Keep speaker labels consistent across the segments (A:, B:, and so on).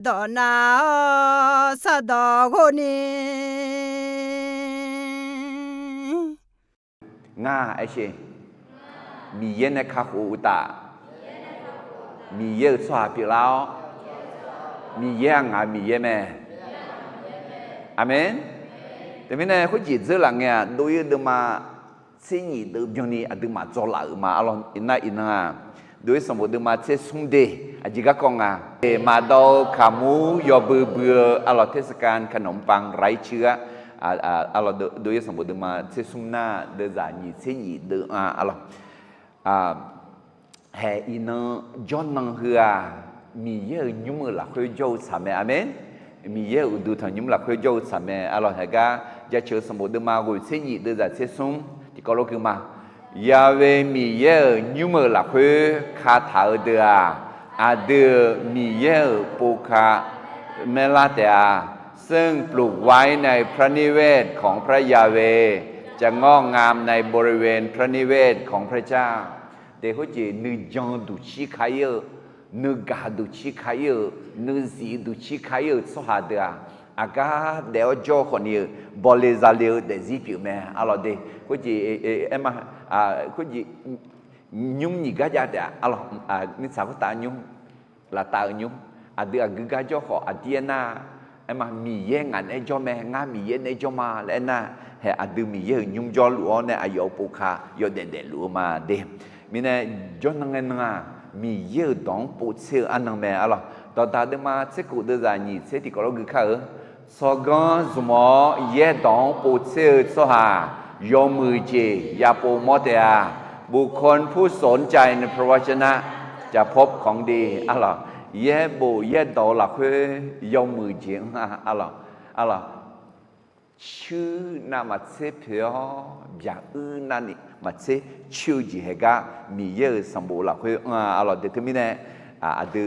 A: 到那啥到过呢？nga
B: ai che mi yen na kha hu ta mi ye swa pi lao mi ye nga mi ye me amen thế mình này có chỉ dư là nghe đối với mà xin nhị từ biên ni từ mà cho lại mà alon ina đối với một từ mà sẽ sung đề chỉ các con mà đâu kamu yo bự bự alon thế canขนมปังไร้เชื้อalon đối với một từ mà sẽ sung na đưa ra nhị xin nhị từ alon hè ina John năng hừa mi ye nhung là khơi dâu sao mẹ amen mi ye udu thằng nhung là khơi dâu sao mẹ alon hè ga giờ chờ sớm một đêm mà ngồi sẽ nhị đưa ra sẽ sung thì có lúc cứ mà Yahweh mi ye nhung là khơi khá thảo đưa đưa mi yeปูคาเมลาเตียซึ่งปลูกไว้ในพระนิเวศของพระยาเวจะงอกงามในบริเวณพระนิเวศของพระเจ้าเดี๋ยวเขาจะนึกจังดูชิคายนึกกาดูชิคายนึกสีดูชิคายสหัสเดียอากาเดี๋ยวโจคนนี้บริจาคเดี๋ยวจีบแม่อะไรเดี๋ยวเขาจะมาเขาจะยุ่งยิ่งกระจายเดี๋ยวอะไรนี่สาวก็ตายุ่งละตายุ่งเดี๋ยวกึ่งกระจายเขาเดี๋ยวน่ะมามีเย่งอันไอ้โจแม่งานมีเย่งไอ้โจมาแล้วน่ะเฮ้เดี๋ยวมีเย่ยุ่งจอหลวงเนี่ยอายุปูคายอดเด่นหลวงมาเดี๋ยวมีเนี่ยจนนั่งนั่งมีเย่ดองปูเชื่ออันนั้นแม่อะไรตอนตาเดี๋ยวมาเช็คกูเดี๋ยวจะนี่เช็คที่เขาเราคือเขาสกันสมอเย่ดองปูเชื่อสหายอมมือเจยาปูมอเตียบุคคลผู้สนใจในพระวจนะจะพบของดีอะไรเย่บูเย่ดอหลักคือยอมมือเจียงอะไรชื่อนามาเซเพียวอย่านั่นนี่มาเซชื่อจีเฮกามีเยอะสมบูรณ์หลักคืออะไรเดี๋ยวมีเนี่ยดู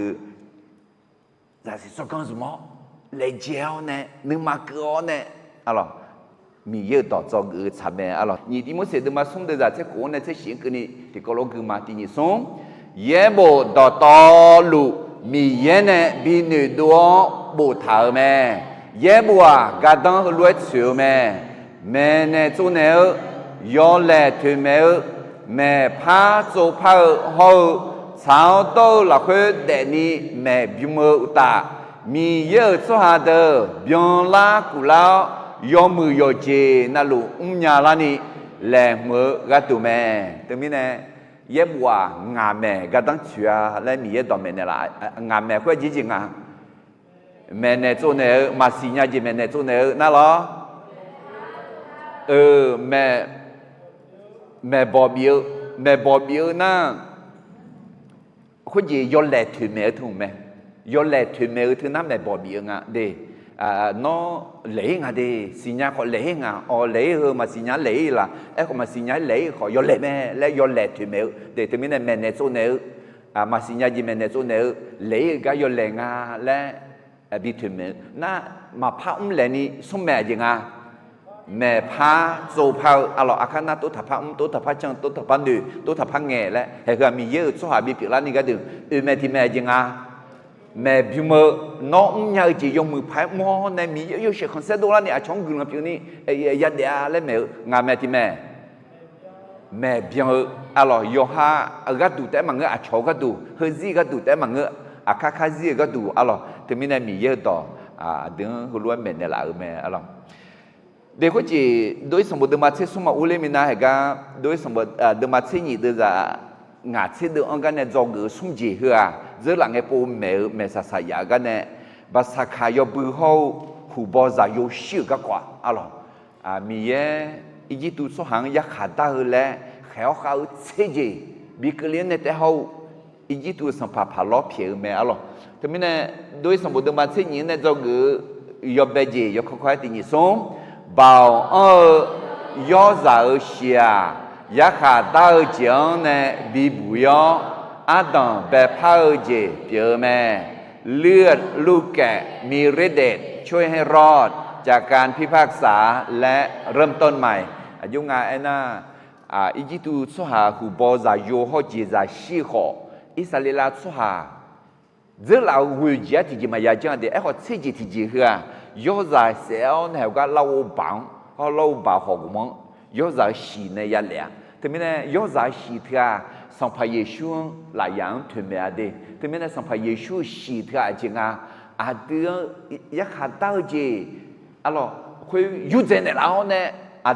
B: แต่สิสกันสมอเลยเจ้าเนี่ยนึกมาเกอเนี่ยอะไรมีเยอะต่อจองทำไมอะไรนี่ที่มันเสด็จมาส่งเดี๋ยวจะกูเนี่ยจะเสียงกันนี่ที่ก็ลงคือมาที่นี่ส่งเย่บูต่อลูมีเย่เนี่ยบีหนึ่งตัวบูเท่าแม่เย่บัวกระดังรวยเสือแม่เนี่ยตัวเนี่ยยอเล่ถึงแม่พาโจพาเขาชาวโตหลักคือเดนี่แม่บิมอุตามีเยอะสหาเดอบิองลากุลายอมือยอเจนั่นลูญาลานี่แหลมมือกัตุแม่ตรงนี้เนี่ยเย็บว่างาแม่ก็ต้องเชื่อและมีเยอะต่อแม่เนี่ยละงาแม่ก็จริงๆแม่เนี่ยตัวเนี่ยมาสิญญาจีแม่เนี่ยตัวเนี่ยนั่นหรอแม่บอบิวนะคุณจียอเล่ถึงแม่ถูกไหมยอเล่ถึงแม่ถึงน้ำแม่บอบิวอ่ะเดnó lễ ngà đi xin nhá họ lễ ngà lễ hơn mà xin nhá lễ là em mà xin nhá lễ họ do lễ mẹ lễ do lễ thì mẹ để từ mình mẹ này số nếu mà xin nhá gì mẹ này số nếu lễ cái do lễ ngà lễ bị thì mẹ na mà phá lễ ni số mẹ gì ngà mẹ phá số phá alo akan na tôi thắp phá tôi thắp phá chân tôi thắp phá nữ tôi thắp phá nghề lẽ hay là mình nhớ số hà bị việc là ni cái đường mẹ thì mẹ gì ngà mẹ biểu mơ nó nhớ chỉ dùng mực phải mua này mi yêu sẽ không sẽ đâu là này trong gương là biểu ni ya để lấy mẹ ngà mẹ thì mẹ biểu mơ alo yo ha gắt đủ té mà ngựa chó gắt đủ hơi gì gắt đủ té mà ngựa khá gì gắt đủ alo thì mình này mi yêu đó đừng luôn mẹ này là mẹ alo để có chỉ đối với một đứa mà sẽ sống mà ule mình này cái đối với một đứa mà sẽ nhị đưa ra ngã sẽ được ông cái này do người sung gì hừa rất là nghe bố mẹ sa ya cái này và sa khai yo bự hậu hủ bò giả yo siêu các quả alo mi ye ý tu số hàng ya khát ta hơn lẽ khéo khéo thế gì bị cái liên này thế hậu ý tu sản phá lót phiền mẹ alo thế mình này đối với một đứa mà sẽ nhị này do người yo bé gì yo khó khăn thì nhị sống bảo yo giả xia ya khá ta chẳng này bị bùi Adam แบบพระเจ้าเปียแม่เลือดลูกแกะมีฤทธิ์เดชช่วยให้รอดจากการพิพากษาและเริ่มต้นใหม่ยุงาไอ้น่าอีจิตูสุหาหูบอซาโยฮอจีซาชีโคอิสราเอลสุหา giờ là người trẻ thì mà giờ chẳng để họ xây dựng thì gì hả do dài xéo này cái lâu bảo họ lâu bảo họ cũng mong do dài xì này ya lẹ thế mình này do dài xì thì xong phải Giêsu là dạng thuyền mẹ đi thế mình này xong phải Giêsu xì thì chừng đưa giác hạt tao gì alo khơi yêu dân này lão này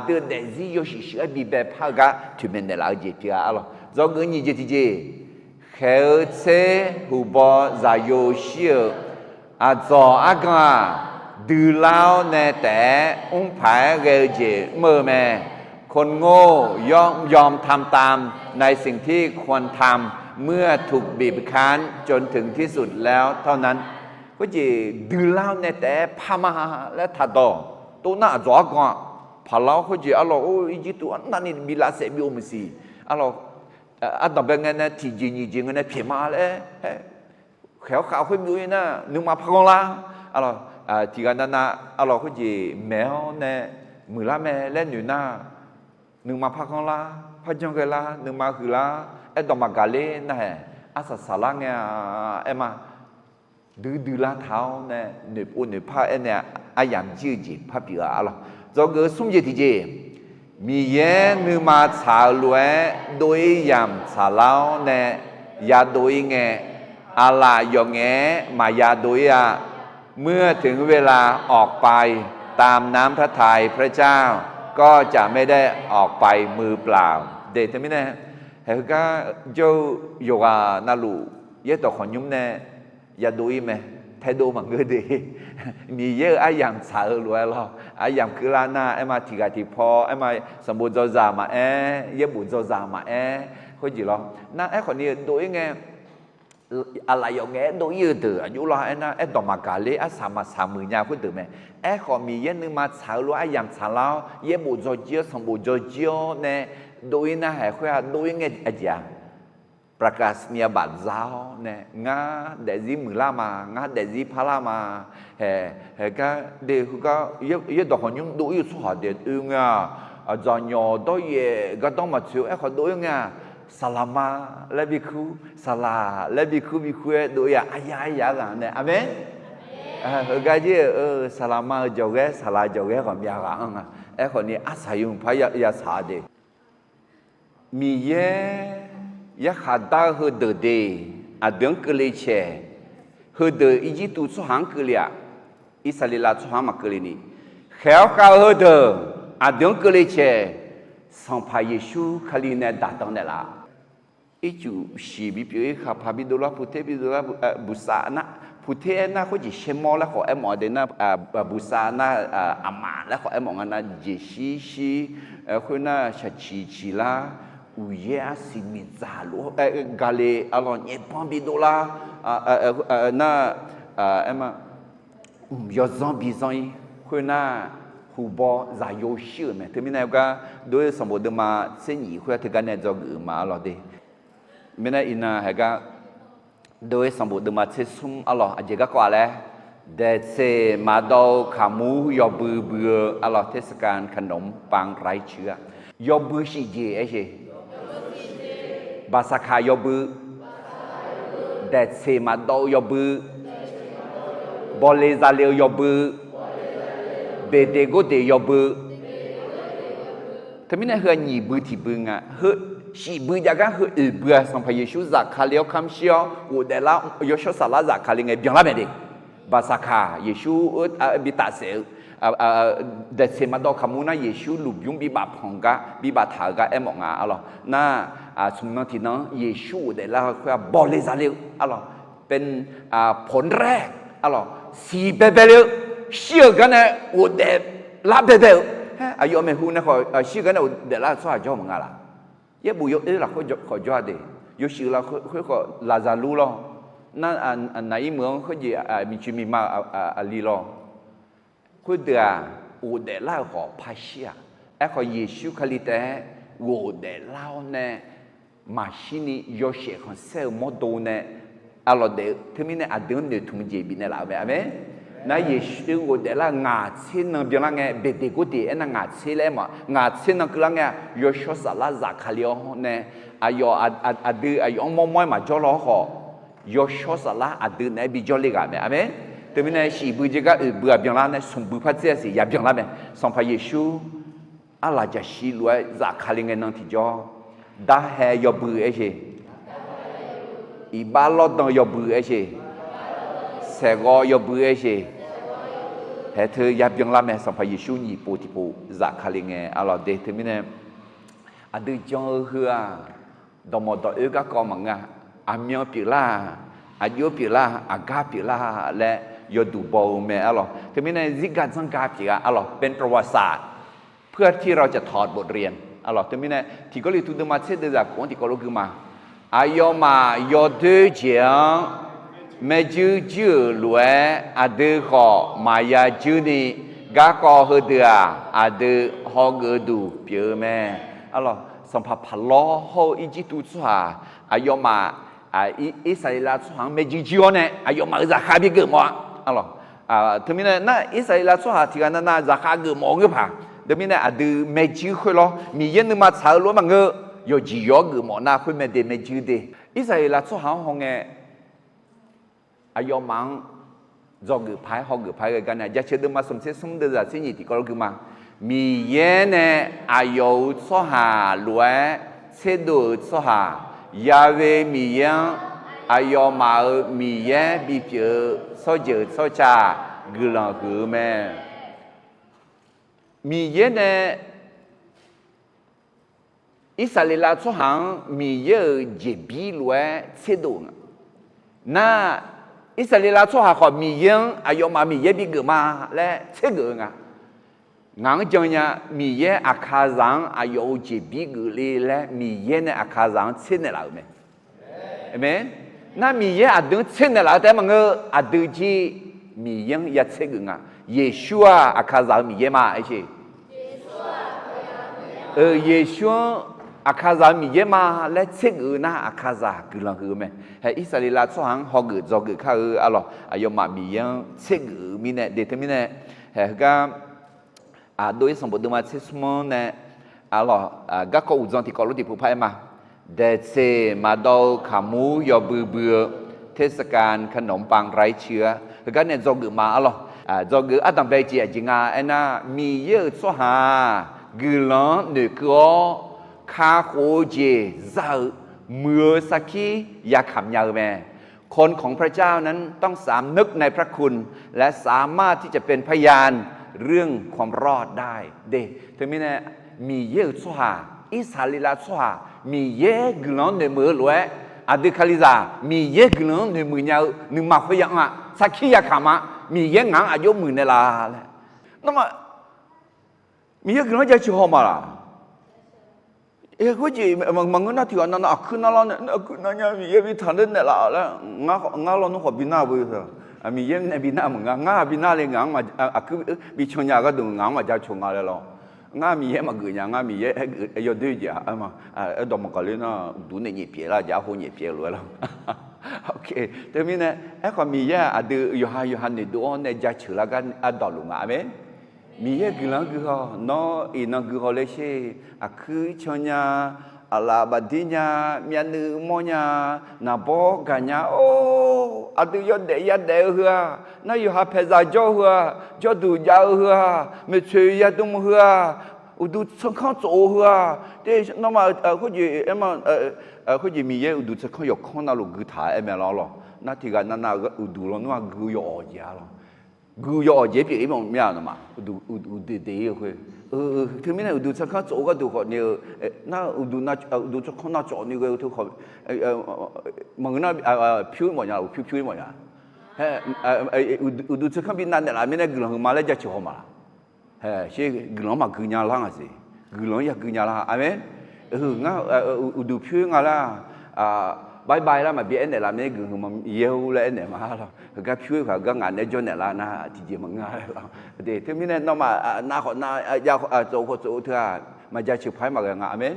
B: đưa để gì yêu sĩ sĩ bị bẻ phá cả thuyền mẹ này lão gì thì alo do người như gì thì khéo xe hù bò giả yêu siêu cho cái từ lao nè té ông phải gây gì mơ mẹคนโง่ยอมทำตามในสิ่งที่ควรทำเมื่อถูกบีบคั้นจนถึงที่สุดแล้วเท่านั้นก็จะดูแล้วเนี่ยแต่พามาและทัดตัวน่าจ่อก่อนพอเราเขาจะอะไรโอ้ยจีตัวนั่นนี่มีลาเสบิโอมสิอะไรต่อไปงั้นนะที่จริงงั้นนะเพียมาเลยเขาเขามีอยู่นะนึกมาพังละอะไรที่กันนั้นนะอะไรเขาจะแมวเนี่ยมือละแม่เล่นอยู่นะนึกมาพักของละพักจังเกละนึกมาคือละดอกมากาเล่นะฮะอาศัยสาระเนี่ยมาดื้อละเท้าเนี่ยหนึบอุ่นหนึบผ้าเนี่ยอย่างจืดจีบผ้าเปียอะไรจงเกิดสุ่มเจติเจมีเย่นึกมาชาลวยโดยยำชาเล้าเนี่ยยาโดยเงอะไรอย่างเงมายาโดยเมื่อถึงเวลาออกไปตามน้ำพระทัยพระเจ้าก็จะไม่ได้ออกไปมือเปล่าเด็ดใช่ไหมเนี่ยเฮ้ยก็โยโยกนาลูเยอะต่อขยุ่มเนี่ยอย่าดูอีไหมแท้ดูมันก็ดีมีเยอะไอ้ยามสาวรวยเราไอ้ยามคือลานาไอ้มาทีกาทีพอไอ้มาสมบูรณ์โจจามาเยอะบุญโจจามาเขาจีเรานั่นไอ้คนนี้ดูยังไงอะไรอย่างเงี้ยโดยยืดตัวอายุเราไอ้น่ะไอ้ดอกมากาเล่ไอ้สามหมื่นยาพูดถึงไหมไอ้ขอมีเย็นนึงมาสาวรู้ไอ้ยามสาวเราเย็บบุญโจเจียสมบูรณ์โจเจียเนี่ยโดยน่ะให้คุยโดยไงไอ้จ่าประกาศเนียบัตรเจ้าเนี่ยงาเดจิมือละมางาเดจิพาละมาเฮ้ก็เด็กก็เยอะดอกคนยุ่งดูอยู่สุดเด็ดอึ้งจอนยอโดยก็ต้องมาช่วยไอ้คนดูยังไงSalama lebiku salah lebiku biku doa ayah kan ne amen gaji salama juga salah juga kan biar kanคนนี้อาศัยอยู่พยาศาสตร์มีเยอะขาดได้คือเดือดเดือนกลีเช่คือเดือดอีจิตุสุหังกลีอิสราเอลสุหังมากลีนี่เขาคือเดือดเดือนกลีเช่สัมภายิชูคลีเนี่ยดัดตรงเนี่ยละอีจูชีบิพิเขับพาบิโดลาพุทธบิโดลาบุษานะพุทธนะเขาจะเชื่อมอแล้วเขาเอ็มอเดนะบุษานะอามาแล้วเขาเอ็มอกันนะเจชีคนน่ะชีลาอุเยอสิมิซาลูกาเลอลอนเอปอนบิโดลาน่ะเอ็มยอซอนบิซอนคนน่ะหูบอใจโยชิไหมถึงมีนายก็โดยสมบูรณ์มาเส้นหยี่คุยถึงกันเนี่ยจะกือมาหรอดีมีนายอินาเหก็โดยสมบูรณ์มาเส้นซุ่มอ๋ออาจจะก็กว่าแล้วเดซมาดูขามูยอบือเบืออ๋อเทศกาลขนมปังไร้เชื้อยอบือสิเจไอ้เช่บาสักายอบือเดซมาดูยอบือบอลเลซาเลยอบือเบเดโกเดยอบือถ้าไม่ได้เฮือหนีบือที่บึงเฮือชีบือจากเฮือเบือสัมภเยชูจักคาเลียวคำเชียวอุเดล่ายชูสาราจักคาเลียงเบียงละเมดิบาสักาเยชูบิตาเซลเดซมาดอคามูนาเยชูลุบยุงบิบาพงกะบิบาถากะเอมองอ๋อน่าสมนัตินั้นเยชูเดล่าคือบอลเลซาเลวอ๋อเป็นผลแรกอ๋อสีเบเบเลเชื่อกันนะอุเดลาเบเบลอายุไม่หูนะเขาเชื่อกันนะอุเดลาสวายจ่อมึงอะไรยังบุยเราเขาจ่อเดยชื่อเราเขาลาซาลูลอนั่นในเมืองเขาจะมีชีมีมาลีลอเขาเดืออุเดลาเขาพาเชียเขาเยซูคริสต์อุเดลาเนี่ยมาชินียอเชของเซลโมโดเนี่ยอะไรเดถึงมีเนี่ยอดีตเนี่ยทุ่มเจบิเนี่ยละเว้ย那也是我的那牙齿呢，比那个别的个的那牙齿嘞嘛，牙齿那个那个有说啥啦咋卡了呢？有阿对有么么嘛叫老好， ยอชอสละอดืนไอบิจอลิกาเมอาเมนแต่ไม่ในชีบุจิกาเบื่อเบียงละในสมบูรณ์พัฒน์สิยาเบียงละเมสองพระเยซูอาลาจะชีลวยจากคาลิงเงินนั่งที่จอดาเฮยอบือเอเชอีบาลอดยอบือเอเชเสกอยอบือเอเชเฮเธอยาเบียงละเมสองพระเยซูนี่ปูที่ปูจากคาลิงเงินอาลาเดแต่ไม่ในอดืจอเฮือดอมดอเอกก็มังงะอามียปิลาอายุปิลาอากาปิลาและยอดูบอเมอลอแต่ไม่ในซิกาสังกาปิกาอลอเป็นประวัติศาสตร์เพื่อที่เราจะถอดบทเรียนอลอแต่ไม่ในที่ก็เลยทุกมาเสด็จจากคนที่ก็รู้คือมาอายมายอดูเจียงเมจูจูลวยอดืขอมายาจูนีกากอฮเดืออดืฮอกดูเปียแม่อลอสัมผัสพลอโฮอิจิตุสวาอายมาอิสราเอลสวางเมจิจิโอเนอายมาจะขาบิกมัวอ๋อถึงมีน่ะอิสราเอลสวางที่กันน่ะจะขาบิกมัวก็ผ่าเดี๋ยวมีน่ะอดีเมจิคุยล้อมีเย็นนึกมาชาล้วนมังเงยอจิยอกิมัวน่ะคุยเมเดเมจิเดอิสราเอลสวางห้องเงอายมังจอกิพายห้องกิพายกันเนี่ยจะเชื่อเดิมมาสมเสสมเดือดสิ่งที่ก็รู้คือมามีเย็นเนี่ยอายุสหาล้วนเสด็จสหายาเวมียังอายมามียังบิเปสอเจสอจากุลังกุแม่มียังเนี่ยอิสราเอลสหังมียังเจบีล้วนเสด็จน่าอิสราเอลสหังขอมียังอายมามียังบิกมาและเสด็จงั้นจังเนี่ยมีเยอาคาซังอายุเจ็บบีกุลีและมีเยเนี่ยอาคาซังเช่นอะไรไหมเห็นไหมนั่นมีเยอาดึงเช่นอะไรแต่มันก็อาดึงที่มียังยัดเสกงะเยซูอาคาซังมีเยมาไอ้เช่เยซูอาคาซังมีเยมาและเสกน่ะอาคาซังกุลังคือไหมเฮ้อิสราเอลสหังฮอกจอกข้าอะไรอายุมามียังเสกมีเนี่ยเดทมีเนี่ยเฮ้ก็โดยสมบูรณ์มาเชื่อสมองเนี่ยก็ก็อุจจาระที่ก็รู้ที่ผู้ภัยมาเดชมาดูขามูยอบือเบือเทศกาลขนมปังไร้เชื้อก็เนี่ยจงมาจงอัตตาเบจิจริงอ่ะนะมีเยอะสหากุลังเนื้อก็ข้าโคเจจะเมื่อสักทีอยากขำยาวแม่คนของพระเจ้านั้นต้องสำนึกในพระคุณและสามารถที่จะเป็นพยานเรื่องความรอดได้เด็ถึงแม้เนี่ยมีเยอะสวาอิสราเอลสวามีเยอะกลุ่มในมือล้วนอดีตคาลิซามีเยอะกลุ่มในมือเนี่ยหนึ่งมาคุยยังอ่ะสักขี้ยาขามามีเยอะงานอายุมือเนี่ยละเลยนั่นมามีเยอะกลุ่มจะชิวมาละก็จีมันก็น่าที่ว่านั่นขึ้นนั่นแล้วขึ้นนั่นเนี่ยมีเยอะวิธีเนี่ยละแล้วงั้นเราต้องขอบินหน้าไปเถอะมีเย็นในบินหน้ามึงง่าบินหน้าเลยง่ามาคือบิชงยาก็ดูง่ามาจะชงอะไรหรอง่ามีเย็นมาเกิดยังง่ามีเย็นยอดด้วยจ้ะมาดอกมะกะเลยนะดูในญี่ปุ่นละจ้าหัวญี่ปุ่นเลยแล้วโอเคแต่มีเนี่ยความมีเย็นดูยูฮันเนี่ยดูเนี่ยจะเชื่อกันดอลลุงอ่ะเมมีเย็นกี่หลังกี่เขาเนาะอีนั่งกี่เขาเลยใช่คือชงยาala badinya mianu monya na bo ganya o adu yo de hua na yo ha pheza jo hua jo du ja hua me chue ya dum hua udu chong khang zo hua de no ma ko ji em ko ji mi ye udu chong khang yo khang na lo gu tha em la lo na ti ga na udu lo no gu yo ja lo gu yo je pi em mo mya na ma udu de hueถึงแม้อุดูสักข้าโจก็ดูเขาเนี่ยน่าอุดูสักข้าน่าโจนี่ก็ทุกคนมึงน่าผิวหมดอย่างผิวหมดอย่างเฮ้อุดูสักข้าบินนั่นเนี่ยละไม่ได้กลุ่มมาแล้วจะชิวมาเฮ้เชื่อกลุ่มมากุญญาล่างสิกลุ่มอยากกุญญาล่างอ่ะเม้งั้นอุดูผิวงั้นละบายแล้วมาเบี้ยเนี่ยละไม่ได้กลุ่มมาเยี่ยวเลยเนี่ยมาแล้วก็ผิวเขาก็งานในจนเนี่ยละนะที่จะมึงงานแล้วเดี๋ยวถึงแม้เนี่ยน้องมาหน้าเขาหน้ายาวโจก็โจเถอะมาจะชิบหายมากันอ่ะเม้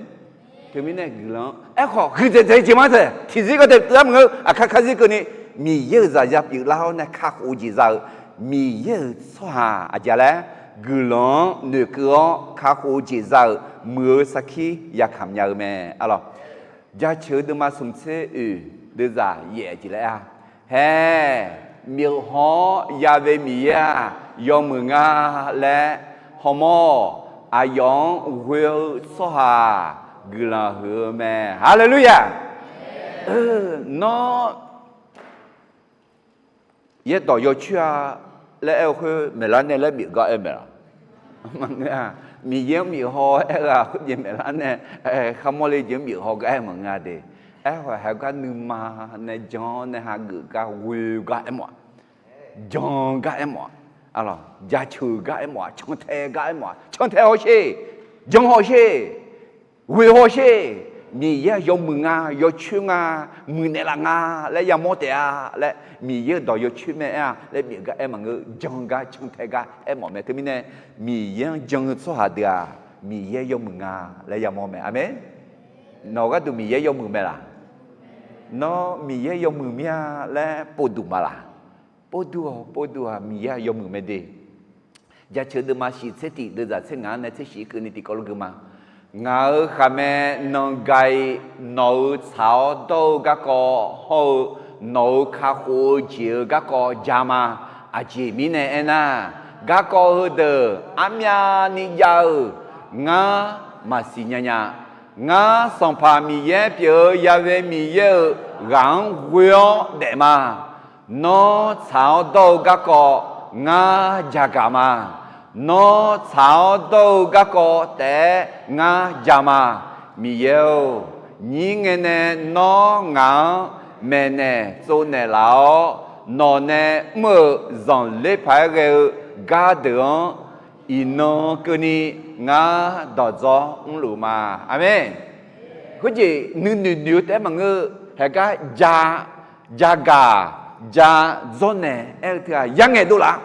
B: ถึงแม้เนี่ยกลุ่มเขาคือจะจิมาเถอะที่สิก็เด็กแล้วมึงข้าสิก็นี่มีเยอะจะยับอยู่แล้วเนี่ยข้าอุจิจะมีเยอะสวาอาจจะแล้วกลุ่มเนื้อก็ข้าอุจิจะเมื่อสักทีอยากทำยังไงอะไรจะเชื่อเดิมมาสมเสเด đưa ra dễ chỉ lẽ hè miêu họ ya về mía do mừng nga lẽ homo ayong will soha gula hứa mẹ hallelujah nó ye tỏ yo chia lẽ em hơi mẹ lan này lẽ bị gọi em mẹ mà nghe mi giếng mi ho là cái gì mẹ lan này không mua lấy giếng mi ho cái em mà nghe đi hỏi hai cái nữ mà này cho này hai người cái will cái em mà John cái em mà alors gia trừ cái em mà trong thế cái em mà trong thế họ gì John họ gì will họ gì mi ye yo mừng à yo chua à mừng này là nga lại ya mốt à lại mi ye đó yo chua mẹ à lại mi cái em mà ngư John cái trong thế cái em mà mẹ thế mi này mi ye John số hạt đi à mi ye yo mừng à lại ya mốt mẹ amen nó cái tụi mi ye yo mừng mẹ là nó mi ye yo mừng mẹ lại bố đủ mà là bố đủ mi ye yo mừng mẹ đi giờ chơi được mà xí xét thì được ra xét ngán này xét xí cứ này thì có lúc mà ngài khám nông gai nấu cháo đâu các cô hậu nấu cá khô chiều các cô jama chỉ mình này na các cô hư đờ amya ni giàu ngã mà xí nhanya ngã song pha mi ye biểu ya về mi ye gắng quyến để mà nấu cháo đâu các cô ngã jaga mà nó cháo đâu các cô té ngã jama mi yêu những người này nó ngã mẹ này số này lão nó này mở dọn lễ phải cái gà đường ino cái này ngã đỏ gió lù mà amen cái gì nữ té mà ngư hay cái ja gà zone này em thì yang nghe đâu là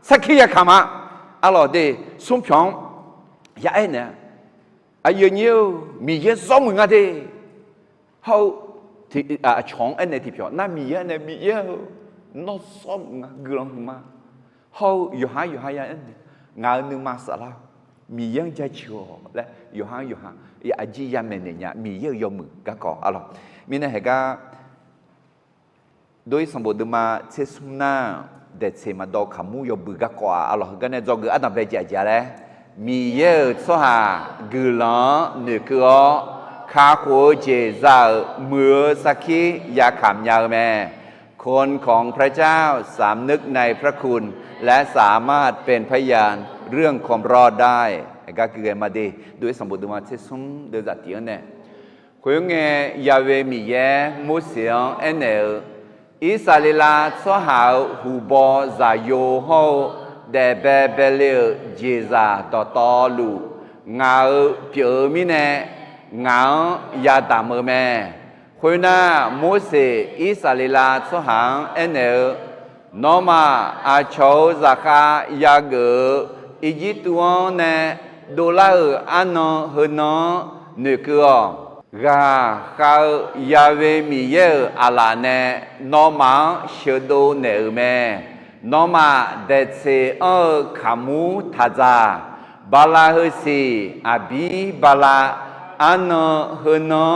B: sakhi ya kama alors de sum pyong ya ai nè ai nhiều mi ye so mừng đi hậu thì chong anh này thì pyong na mi ye nó so mừng gương mà hậu yo hai ya anh ngài nương mà sợ lao mi ye cha chiu lẽ yo hai ya aji ya men này mi ye yo mừng các con alors mi này hay cái đối sản phẩm mà chế sum na để xem mà đâu kamu yo bự các quả, alors cái này do người ăn về chả chả đấy, mi ye số hà gửi lọ nửa cửa, khá khổ chế ra mưa sakhi ya khám nhà mẹ,คนของพระเจ้าสำนึกในพระคุณและสามารถเป็นพยานเรื่องความรอดได้ก็คือมาดีด้วยสมบูรณ์มาเชื่อมเดือดเตียนเนี่ยคุยงยาเวมีเยมุสยองเอเนลอิสราเอลส่หาหูบอซาโยโฮเดเบเบเลเจซาตอลูงาเปียมิเนงายาตามแม่คุยน่าโมเสอิสราเอลส่หาเอเนลนอมาอาโชซาคายาเกอียิปต์วันเนดูลาอันนอเฮนอเนกือกาข้ายาเวมีเยออาลาเนนอมาเชโดเนอเมนอมาเดเซขามูทาจาบาลาเฮซีอาบีบาลาอันนอเฮนอ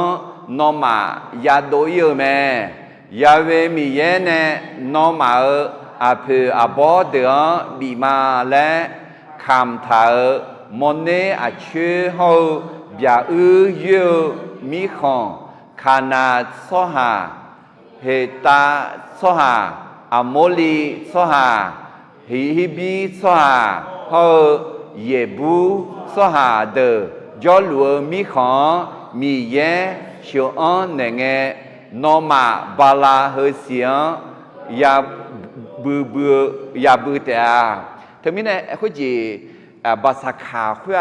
B: นอมายาโดเยอเมยาเวมีเยเนนอมาอาเพออาบอเดอบีมาและคำถามอนเนอาเชโฮบยาเยมีของคานาโซฮาเฮตาโซฮาอโมลีโซฮาฮิบีโซฮาเฮเยบูโซฮาเดยอลัวมีของมีเยชิวอันเนเงนอมาบาลาเฮเสียยายาบือแต่เธอมีเนี่ยเขาจีภาษาขาเพื่อ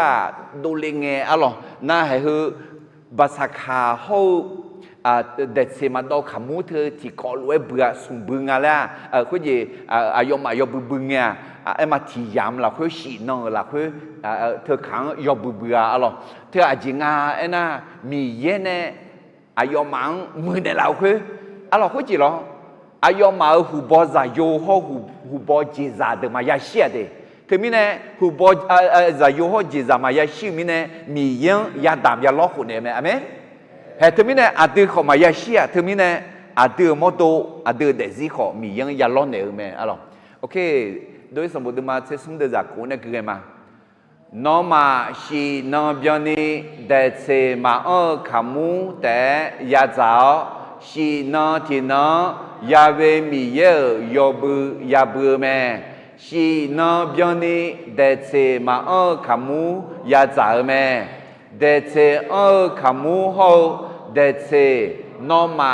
B: ดูเลงเงอะหรอน่าให้คือภาษาขาเขาเด็ดเสมาดอขามูเธอที่ก่อรวยเบื่อสุ่มบึงอะไรเขาจีอายมบึงเงไอ้มาที่ยามเราเขาฉีนองเราเขาเธอขังยอเบื่ออะหรอเธออาจจะงาไอ้น่ะมีเย็นเนี่ยอายมังมือในเราคืออะหรอเขาจีหรออายมาหูบอซาโยหูบอจีซาเดมายาเชียเดคือมิเนี่ยหูบอซาโยฮจีซามายาชิมิเนี่ยมียังยาดามยาล้อคนเนี่ยไหมอเมนเฮ้ถึงมิเนี่ยอาตือของมายาเชียถึงมิเนี่ย อาเดือมอโตอาเดือเดซิขอมียังยาล้อเนอแม่อะหรอโอเคโดยสมบูรณ์มาเซซุมเดจากกูเนี่ยคือไงมาน้อมาชีน้องเบียนี่เดเซมาขามูแต่ยาจ้าชีน้องที่น้องยาเวมีเยอะยอบือยาบือแม่ชีน้องเบียนี่เดเซมาขามูยาจ้าแม่เดเซขามูโฮเดเซน้องมา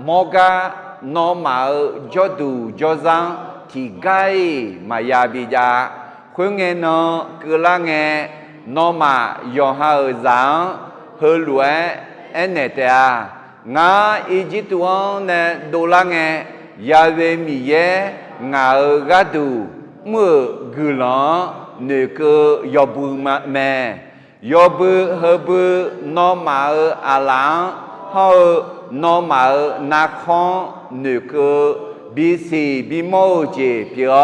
B: มอกาน้องมาจอดูจอซังที่ไกมายาบิจาคุยเงินน้องกุลาเงน้องมายอฮาซังเฮลัวเอเนเตียงาอีจิตวันเนดูลาเงยาเวมีเยงากาดูเมื่อกุลาเนกยอบุมาแม่ยอบุเฮบุน้องมาอาลังเฮน้องมานาคอนเนกบีซีบีโมเจเปีย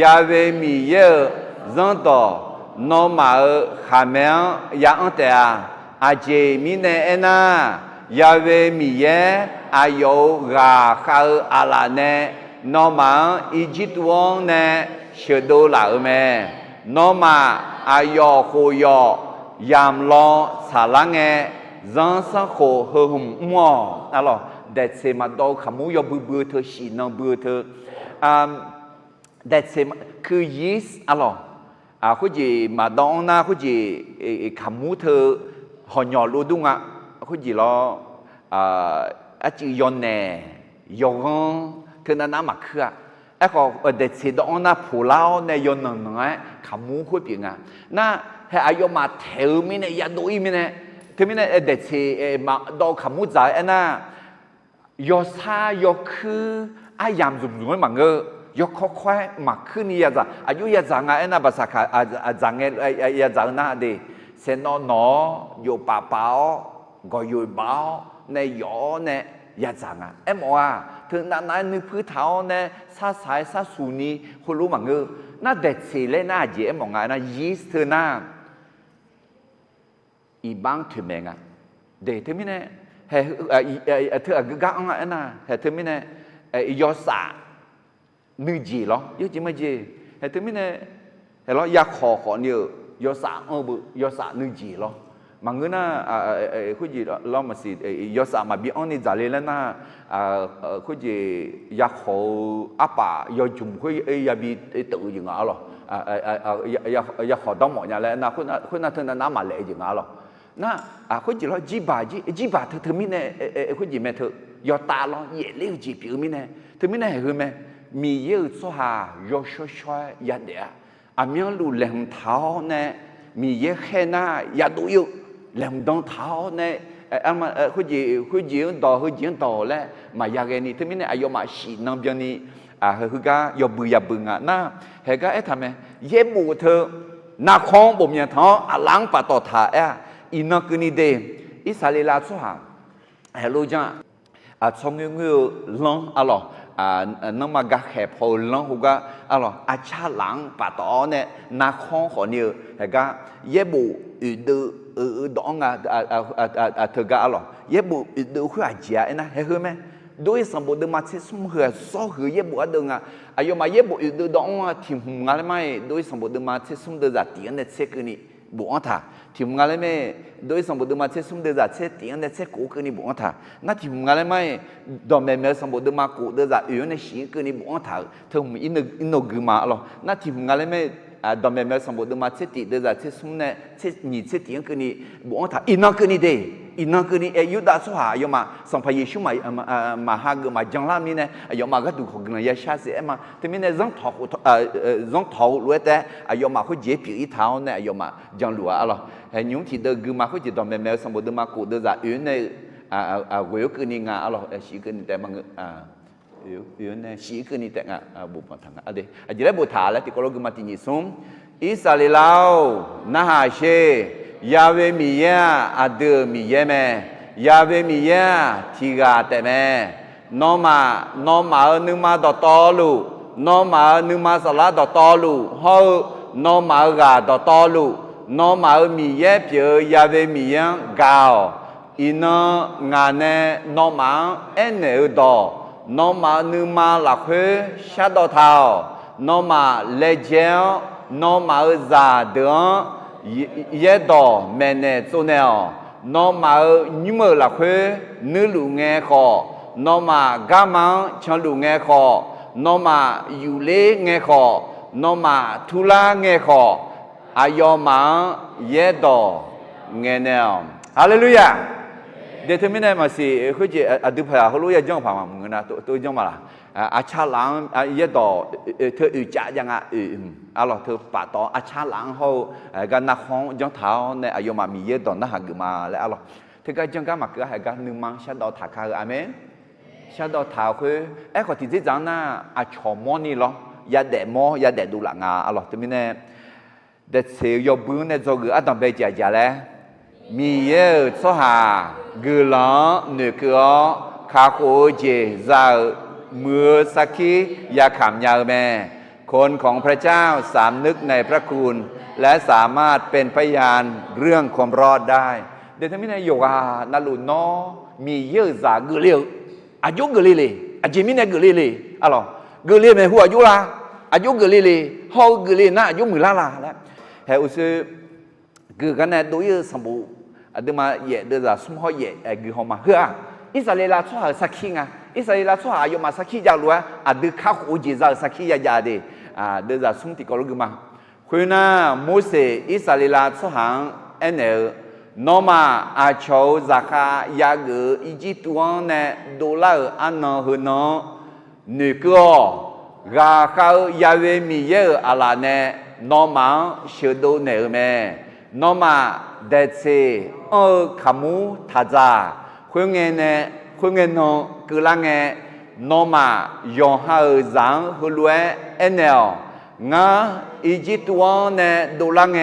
B: ยาเวมีเยซันต่อน้องมาขาเมงยาอันเตียอาเจมิเนเอน่ายาเวมีเยอายุราคาอาลาเนน้องมาอีจิตวันเนเชโดลาเมน้องมาอายุโคยยามลอสาลังเงซันสังโคเฮหุมมัวอะล่ะเด็ดเซมาดอขมูยอบือเธอชีนบือเธอเด็ดเซมาคือยีสอะล่ะคุจิมาดองนาคุจิขมูเธอหอนยอรูดุงอ่ะคุจิล้ออาจิยอนเนยองเธอนั้นมาคือไอ้ก็เด็ดเซดองนาผู้เล่าในยอนหนึ่งไงขมูคุยเปียงอ่ะน่าให้อายุมาเทอมิเนยาดูอีมิเนเทอมิเนเด็ดเซมาดอขมูใจไอ้น่ายอซายอคืออายามจุ่มๆมังเกยอค่อยๆมักขึ้นนี่ยาจ้ะอายุยาจังไอ้น่าภาษาอาจังไอ้ยาจังน่าเดเซนนอยอป่าเปล่าก็ยอเบาในยอเนี่ยยาจังเอ็มว่าถึงนั้นนึกพื้นเท้าเนี่ยซาสายซาสูนีคุณรู้มังเกน่าเด็ดสิเลยน่าเจ๋อมองไงน่ายีสต์น่าอีบังถึงเมงอ่ะเด็ดถึงมิเนี่ยเธอก็กังอ่ะนะเธอไม่เนี่ยยอสานึกจีหรอยอจีไม่จีเธอไม่เนี่ยเหรอยาขอเนี่ยยอสาบุยอสานึกจีหรอมังเงินนะคุจีเรามาสิยอสามาบีอันนี้จ่ายเลยแล้วนะคุจียาขออาป่ายอจุ่มคุยยาบีตื่นยังไงหรอยาขอต้องหมดอย่างแล้วนะคุณน่ะเธอน่ะน้ำมาเลยยังไงหรอน่ะคุจิเราจีบาเธอไม่เนี่ยคุจิแม่เธอยอตาเราเย่เลี้ยวจีบไม่เนี่ยเธอไม่เนี่ยคือแม่มีเยอะสหายอช่วยยาเดียอามีลูแหลมเท้าเนี่ยมีเยอะแค่น่ายาดูอยู่แหลมดองเท้าเนี่ยมาคุจิต่อแล้วมายาเกนี่เธอไม่เนี่ยอายุมาสีน้ำเบียนี่คือกายอบือยาบึงอ่ะน่ะเฮก็ทำไมเย็บบูเธอนาคองบ่มยันท้ออลังปะต่อท่าอีนักนี่เดอิสราเอลสุฮาเฮโลจังชงเงือลังอะไรน้ำมากะแขพอลังหุกะอะไรชาหลังปะต่อเนี่ยนาคองขอเนี่ยเฮก็เย็บบูดองเธอกะอะไรเย็บบูคืออาเจียนะเฮ้ยไหมด้วยสมบูรณ์มาเชื่อสมเหตุสอหือเย็บบัวดึงอายุมาเย็บบัวดองทีมงานไม่ด้วยสมบูรณ์มาเชื่อสมเดือดตีนเนี่ยเช็คนี่บัวท่าทีมงานไม่ด้วยสมบูรณ์มาเชื่อสมเดือดเช็คตีนเนี่ยเช็คกูคือนี่บัวท่านั่นทีมงานไม่ดอมเมสมบูรณ์มากูเดือดอยู่ในสิ่งคือนี่บัวท่าเธอมีอินกมาหรอนั่นทีมงานไม่ดอมเมสมบูรณ์มาเช็คตีเดือดเช็คสมเนี่ยเช็คนี่เช็คตีนคือนี่บัวท่าอินคือนี่เดอินคือนี่ยุดาสุฮายมาสัมภาระชุ่มมาหากมาจังลามีเนี่ยยมาก็ดูของเงยชาเสียมาแต่มีเนี่ยจังท้อรวยแต่ยมาเขาเจ็บปีเท้าเนี่ยยมาจังรัวอะไรเห็นยุ่งที่เดิมมาเขาจะดอมเมสมบูรณ์มากูเดือดอยู่ในเวลคือนี่งาอะไรสีคือนี่แต่บางอยู่ในสีคือนี่แต่งบุปผาทางอะไรจะได้บุตรแล้วที่ก็รู้มาที่นี่ซุ่มอิสราเอลน่าหาเชยาเวมียาอเดมีเยแมยาเวมียาทีกาแต่แม่น้องมานึงมาต่อลูน้องมานึงมาสละต่อลูเฮาน้องมากาต่อลูน้องมามีเยเปียยาเวมียากาว ina ngane normal ene do normal numa la khe shadow thao normal legend normal za de ye do mene zoneo normal nume la khe nu lu nge kho normal gaman chan lu nge kho normal yu le nge kho normal thula nge kho ayoma ye do nge neo hallelujah determine mà si khơi chị à được phải hồi lúc giờ phải mà người nào tôi giống mà là à cha láng à giờ đó thưa trả chẳng à lo thưa bà đó à cha láng hậu cái nát phong giống tháo này à mà mi giờ đó nó hàng mà lại lo thì cái trong cái mà cái cái nương mang sát đó thả khai amen sát đó tháo khơi có thì dễ dàng na à chò mò ni lo ya để đủ là ngà lo determine để xây yo bún này cho người ăn bây giờ lẽ mi ye so hà gư lọ nửa cửa khá khổ chế raมือสักขีอย่าขำยาวแม่คนของพระเจ้าสามนึกในพระคุณและสามารถเป็นพยานเรื่องความรอดได้เดี๋ยวท่านมินายโยกานาลุนอมีเยอะจากกุลีอายุกุลีเลยอาจิมินายกุลีเลยอะไรกุลีไม่หัวอายุละอายุกุลีเลยเขากุลีน่ะอายุมือละแล้วเฮ้ยอุศกุกันเนี่ยดูยี่สมบูเดี๋ยวมาเย่เดี๋ยวจะสมหอยเย่กุเขามาเฮ้ยอิสราเอลช่วยสักขีไงอิสราเอลช่วยอายุมาสักขีจะรู้ว่าเดี๋ยวข้าโคจิจะสักขีจะเดี๋ยวจะส่งที่กอลุกมาคุณน่ะโมเสสอิสราเอลช่วยหางเอ็นเอลโนมาอาชาวซักขายากืออีจิปต์วันเนี่ยดอลลาร์อันนั้นหืนน้องนึกว่าเขายาเวมีเยอะอะไรเนี่ยโนมาเชื่อดูเนี่ยแม่โนมาเด็ดเสียขมูทัจาคุณเงินเนี่ยคุณเงินน้องกุลังเงโนมายองหาจังฮุลเวเอเนลงาอีจิปต์วันเนี่ยดอลลาร์เง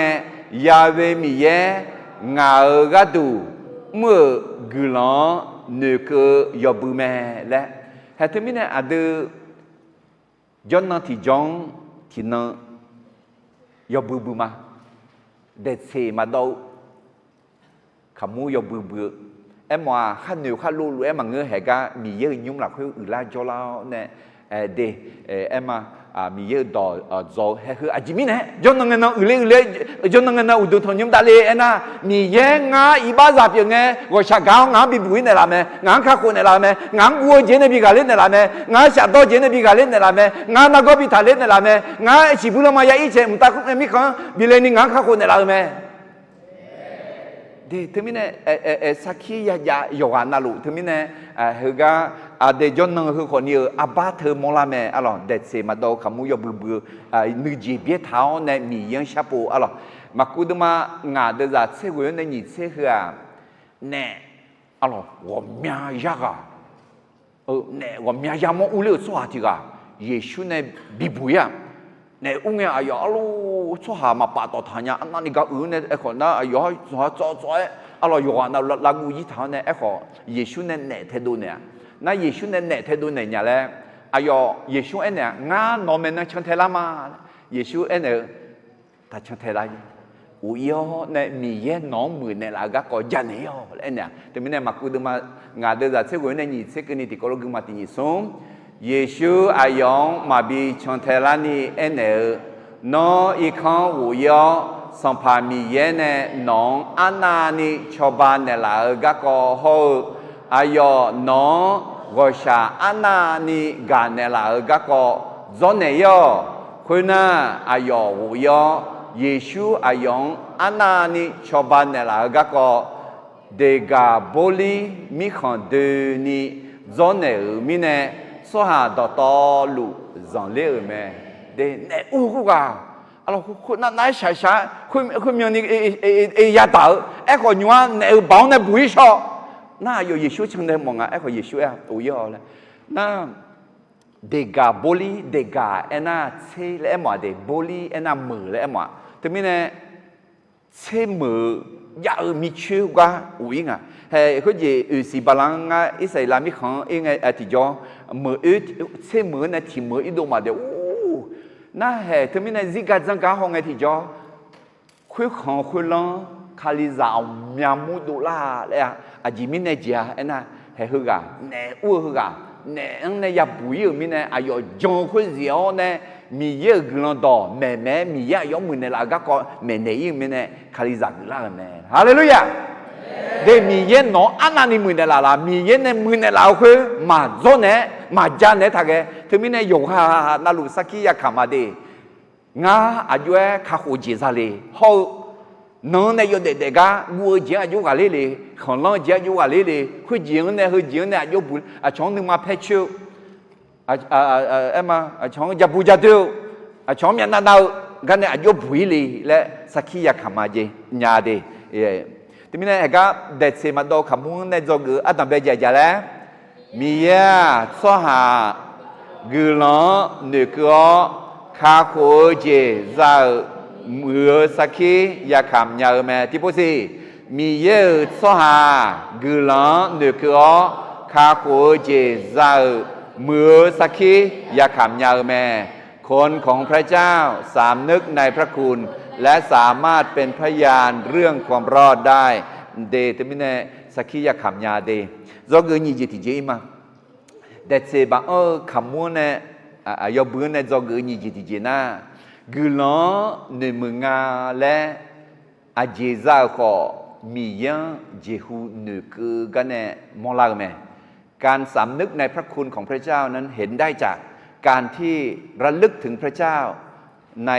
B: ยาเวมีเยงากระดูเมื่อกุลังนึกยอบุเมและเหตุนี้เนี่ยอาจจะย้อนนั่งที่จงที่นั่งยอบุมาเด็ดเสียมาดูขมูยอบุmà khá nhiều khá lâu em mà ngơ hệ cả mì dơ nhung là khuyên la cho lao nè để em mà mì dơ đỏ gió hệ khứ à chỉ mi nè cho nó nghe nó ule cho nó nghe nó udu thon nhung ta lê em à mì dơ ngã iba giáp như nghe gọi chả cáo ngã bị bụi này làm nè ngã khá khôn này làm nè ngã uo chế này bị gà lên này làm nè ngã chả to chế này bị gà lên này làm nè ngã na có bị thả lên này làm nè ngã chỉ bù mà ya ít chế một ta cũng em biết không bị lên đi ngã khá khôn này làm nè thì thứ này sau khi ya yoga nalu thứ này hega để cho năng hư còn nhiều ba thứ mong làm mẹ alo để xem mà đâu kamu yo bự nữ gì biết tháo này mì yang shapo alo mà cứ đâm mà ngã để ra xe của này nhị xe hả nè alo 我命呀个nè 我命呀么无聊说话的个耶稣呢比不呀nè ung nghe ayo alo cho hà mà bà tao thanya anh này cái này còn na ayo cho alo yo na la ngu yi thao nè ko Giêsu nè nè thế đồ nè na Giêsu nè thế đồ nè nhà lẽ ayo Giêsu anh nè ngã nó mình chân thế lắm mà Giêsu anh nè ta chân thế lại uyo nè mi ye nó mười nè là cái có chân này yo anh nè thì mình nè mặc cứ mà ngã đưa ra sẽ gọi nè nhị sẽ cái này thì có lúc mà thì nhị sống Giêsu ayong mà bị chọn thế là ni anh nó ít không uyo song phá mi ye nè nong anh ni cho ba nè là cái có hồ ayo nó gọi sa anh ni gan nè là cái có gió nè yo khuyên na ayo uyo Giêsu ayong anh ni cho ba nè là cái có để gà boli mi khăn de ni gió nè mi nè số hà đỏ to lụ dọn lệ ở mẹ để nè u cái alo na nãy sai sai khuyên miệng ni ya tao em còn nhua nè bảo nè bùi sao na yo Giêsu chân đây mong à em còn Giêsu à ui yo là na để gà boli để gà em na xe là em mà để boli em na mở là em mà thì mình nè xe mở ya ở mi chiu quá ui ngà hay cái gì sĩ bà lăng á ít sai làm mi khang em ngay thì cho mở ít xe mở nè thì mở ít đồ mà để na hệ thì mình này gì cả chẳng cả họ ngay thì cho khuyết khang khuyết lăng khali giàu nhà mua đô la lẽ อาจีมินเนจียเอ็นะเฮฮึกาเนอูฮึกาเนอันเนยาบุยมินเนอายอจงคุเสียวเนมีเยอะกลันดอแม่มีเยอะยอมมือเนลากาก็แม่เนยมินเนคาลิซักลาแม่ฮาเลลูยาเดมีเยนออันนั้นมือเนลาลามีเยนเนมือเนลาคือมาโซเนมาจานเนทักเกถึงมินเนยงฮานาลุสักกี้ยาขามาเดงาอายุข้าหูจีซาเลเขาน้องเนี่ยอยู่เด็กๆวัวเจ้าอยู่กันเลยของเราเจ้าอยู่กันเลยคือเจ้าเนี่ยอยู่บุช่องนึงมาเพชรมาช่องจะบูชาดูช่องยันนากันเนี่ยอยู่บุยเลยและสักขี้ยาขามาเจญาดีทีนี้เนี่ยก็เด็กเสมาดูขมุนเนี่ยจกูอัตตาเบจจะแล้วมีเยอะสหากุลนนึกว่าข้าโคเจจะมือสักขี้ยาขำยาแม่ที่พูดสิมีเยอะสหากุลนึกว่าข้าโคเจจะมือสักขี้ยาขำยาแม่คนของพระเจ้าสามนึกในพระคุณและสามารถเป็นพยานเรื่องความรอดได้เดตมิเนสักขี้ยาขำยาเดจงเงินยี่จิตเจมาเด็ดเสบะขมุนเนี่ยยอบเบือนเนี่ยจงเงินยี่จิตเจน่ากุลในเมืองและอาเจซ่าก็มียังเจหูนึกกันเนี่ยมองลากไหมการสำนึกในพระคุณของพระเจ้านั้นเห็นได้จากการที่ระลึกถึงพระเจ้าใน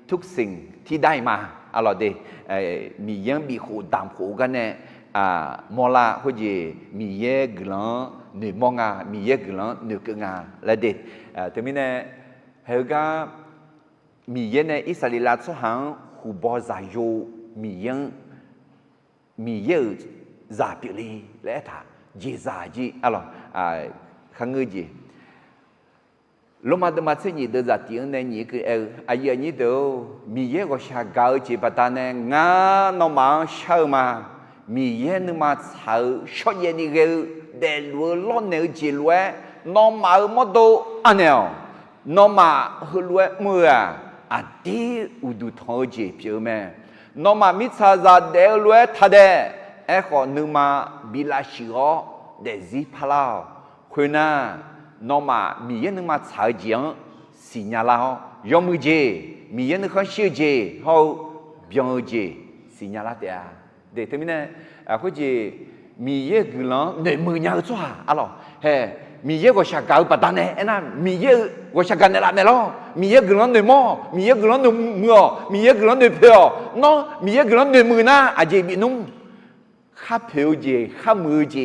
B: ทุกสิ่งที่ได้มาอะไรเดมียังมีหูดำหูกันเนี่ยมองลาเขาจะมีเยอะกุลในมองมีเยอะกุลในกงาและเด็ดแต่ไม่แน่เฮก็มีเยอะในอิสราเอลสหังหูบอซายโยมีเยอะซาปิลีและท่าเจซาจีอะไรขังเงจีลมาดมาเสียนี่เดือดที่นั่นนี่คือไอ้ยันนี่เดียวมีเยอะก็ชาเกาจีปัตตานีงานมาเช่ามามีเยอะนึมาเช่าชดเย็นนี่ก็เดลวล้อนเนื้อจีลวะน้องมาหมดตัวอันเนี้ยน้องมาหัวมืออันที่อุดุทองจีเปียวแม่น้องมามิซาซาเดลวะทัดเดก็นึมาบิลาชิโอเดซิพลาวคุณน่ะน้องมามีเยอะนึมาชาจีงสิญญาลาวยอมมือเจมีเยอะนึกเขาเชื่อเจเขาเบียงเจสิญญาลาเดียเด็กที่นี่เนี่ยเขาจะมีเยอะกุลในมือยาวจ้าอะไรเฮ้มีเยอะกว่าชาเกาปัตตานีนะมีเยอะกว่าชากันเนี่ยละเนี่ยหรอมีเยอะกุลในหม้อมีเยอะกุลในมือมีเยอะกุลในเพียวน้องมีเยอะกุลในมือนะอาจจะมีนุ่มข้าเพียวเจข้ามือเจ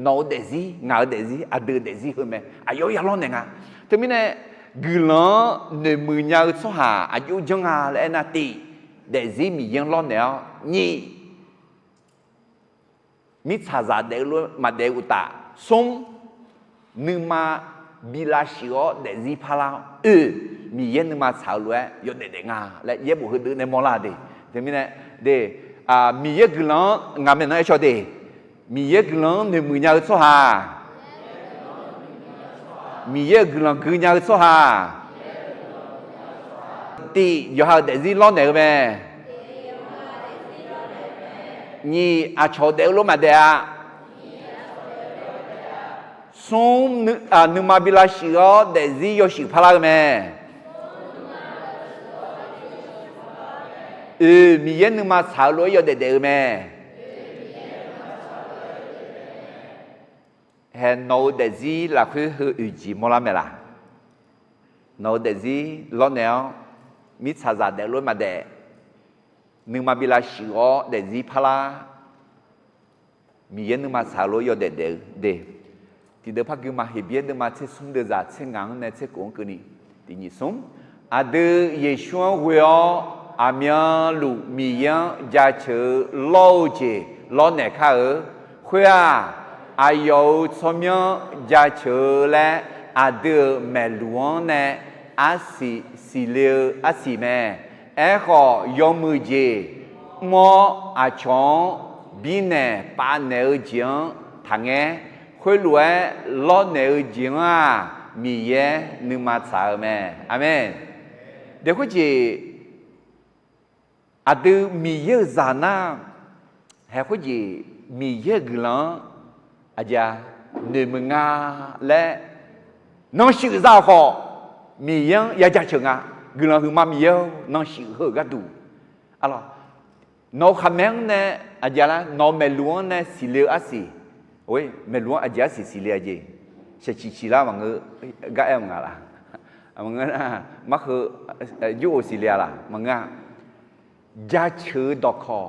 B: นอเดซีงาเดซีอาเดเดซีคือไหมอายุยาล้อนเนี่ยไงทีนี้เนี่ยกุลในมือยาวสหาอายุจังหาและนาทีเดซีมียังล้อนเนี่ยนี่มิชาซาเดลุมาเดอุตาสมนึมาบิลาชิโอเดซีพาลามียังนึมาสาวล้วยอเดเดงาและเย็บบุหรี่ในมอลาเดทีนี้เนี่ยเดมีเยอะกุลงาเมนไอชอเดมีเยอะกุลในมือยาวสหามีเยอะกุลกุญยาวสหาตีอยู่หาเดซีล้อนเนี่ยไหมนี่อาชอเดลมาเดียสมนึมาบิลาชิโอเดซีโยชิพลาไหมมีเยอะนึมาสาวรวยอยู่เด็กๆไหมเห็นโนเดซีละคืออุจิมอลาเมล่าโนเดซีล้อเนียวมิชาซาเดลุมาเดนึมาบิลาชิโอเดซีพลามีเยอะนึมาสาวรวยอยู่เด็กๆที่เดือพักกิมาเฮียนึมาเชื่อสมเดือดเชื่องานเนี่ยเชื่อกงกุนีที่นี่สมอาเดเยชัวหัวอามีลูมียังจะเชื่อโลเจโลเนี่ยข้าหัวอายุสมัยจะเชื่อและอาเดเมลวนเนี่ยอาศิเลอาศิแม่ก็ยอมมือเจมออาชงบินเนี่ยปาเนื้อจีงทางเงี้ยคุยรวยล้อเนื้อจีงมีเยนึมาสาวแม่อาเมนเดี๋ยวก็จะอาเดมีเยอะจานะเฮ้ก็จะ มีเยอะกลังอาจารย์เนื้อมึงาและน้องชื่อเจ้าขอมียังอยากจะเชิงอ่ะกลังคือมามีเยอะน้องชื่อเหอะก็ดูอะไรน้องคำแมงเนี่ยอาจารย์ละน้องเมลวนเนี่ยสิเลอสิโอ้ยเมลวนอาจารย์สิเลอเจเชชิลามังก็เอ็มงาละมังนะมักคือยูสิเลอละมังอ่ะจะเชื่อดอกคอ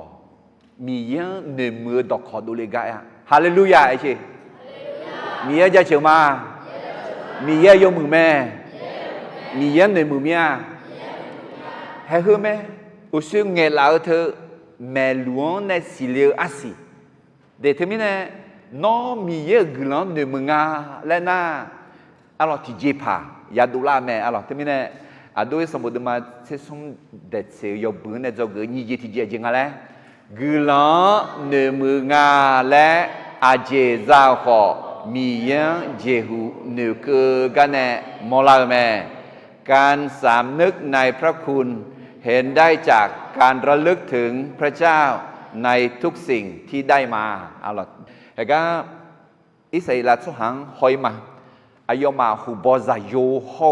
B: มียังเนื้อมือดอกคอดูเลยก็อ่ะฮาเลลูยาไอ้เชมียังจะเชื่อมามียังยกมือแม่มียังเนื้อมือเมียให้เหรอแม่อุซึ่งเงล่าเธอแม่หลวงในสิเลอสิเดี๋ยวเธอมีเนี่ยน้องมีเยอะกลังเนื้อมืองาและน่าอะไรที่เจ็บผายาดูแลแม่อะไรเธอมีเนี่ยโดยสมมติมาเชื่อมเด็ดเสียยบุญในจอเกินยี่เจที่เจจริงอะไรกลังเนื้อมืองาและอาเจซาขอมียังเจหูเนื้อเกินกันแน่มอลาแม่การสำนึกในพระคุณเห็นได้จากการระลึกถึงพระเจ้าในทุกสิ่งที่ได้มาเอาล่ะแต่ก็อิสราเอลสุหังหอยมาอายมาหูบอซาโยหู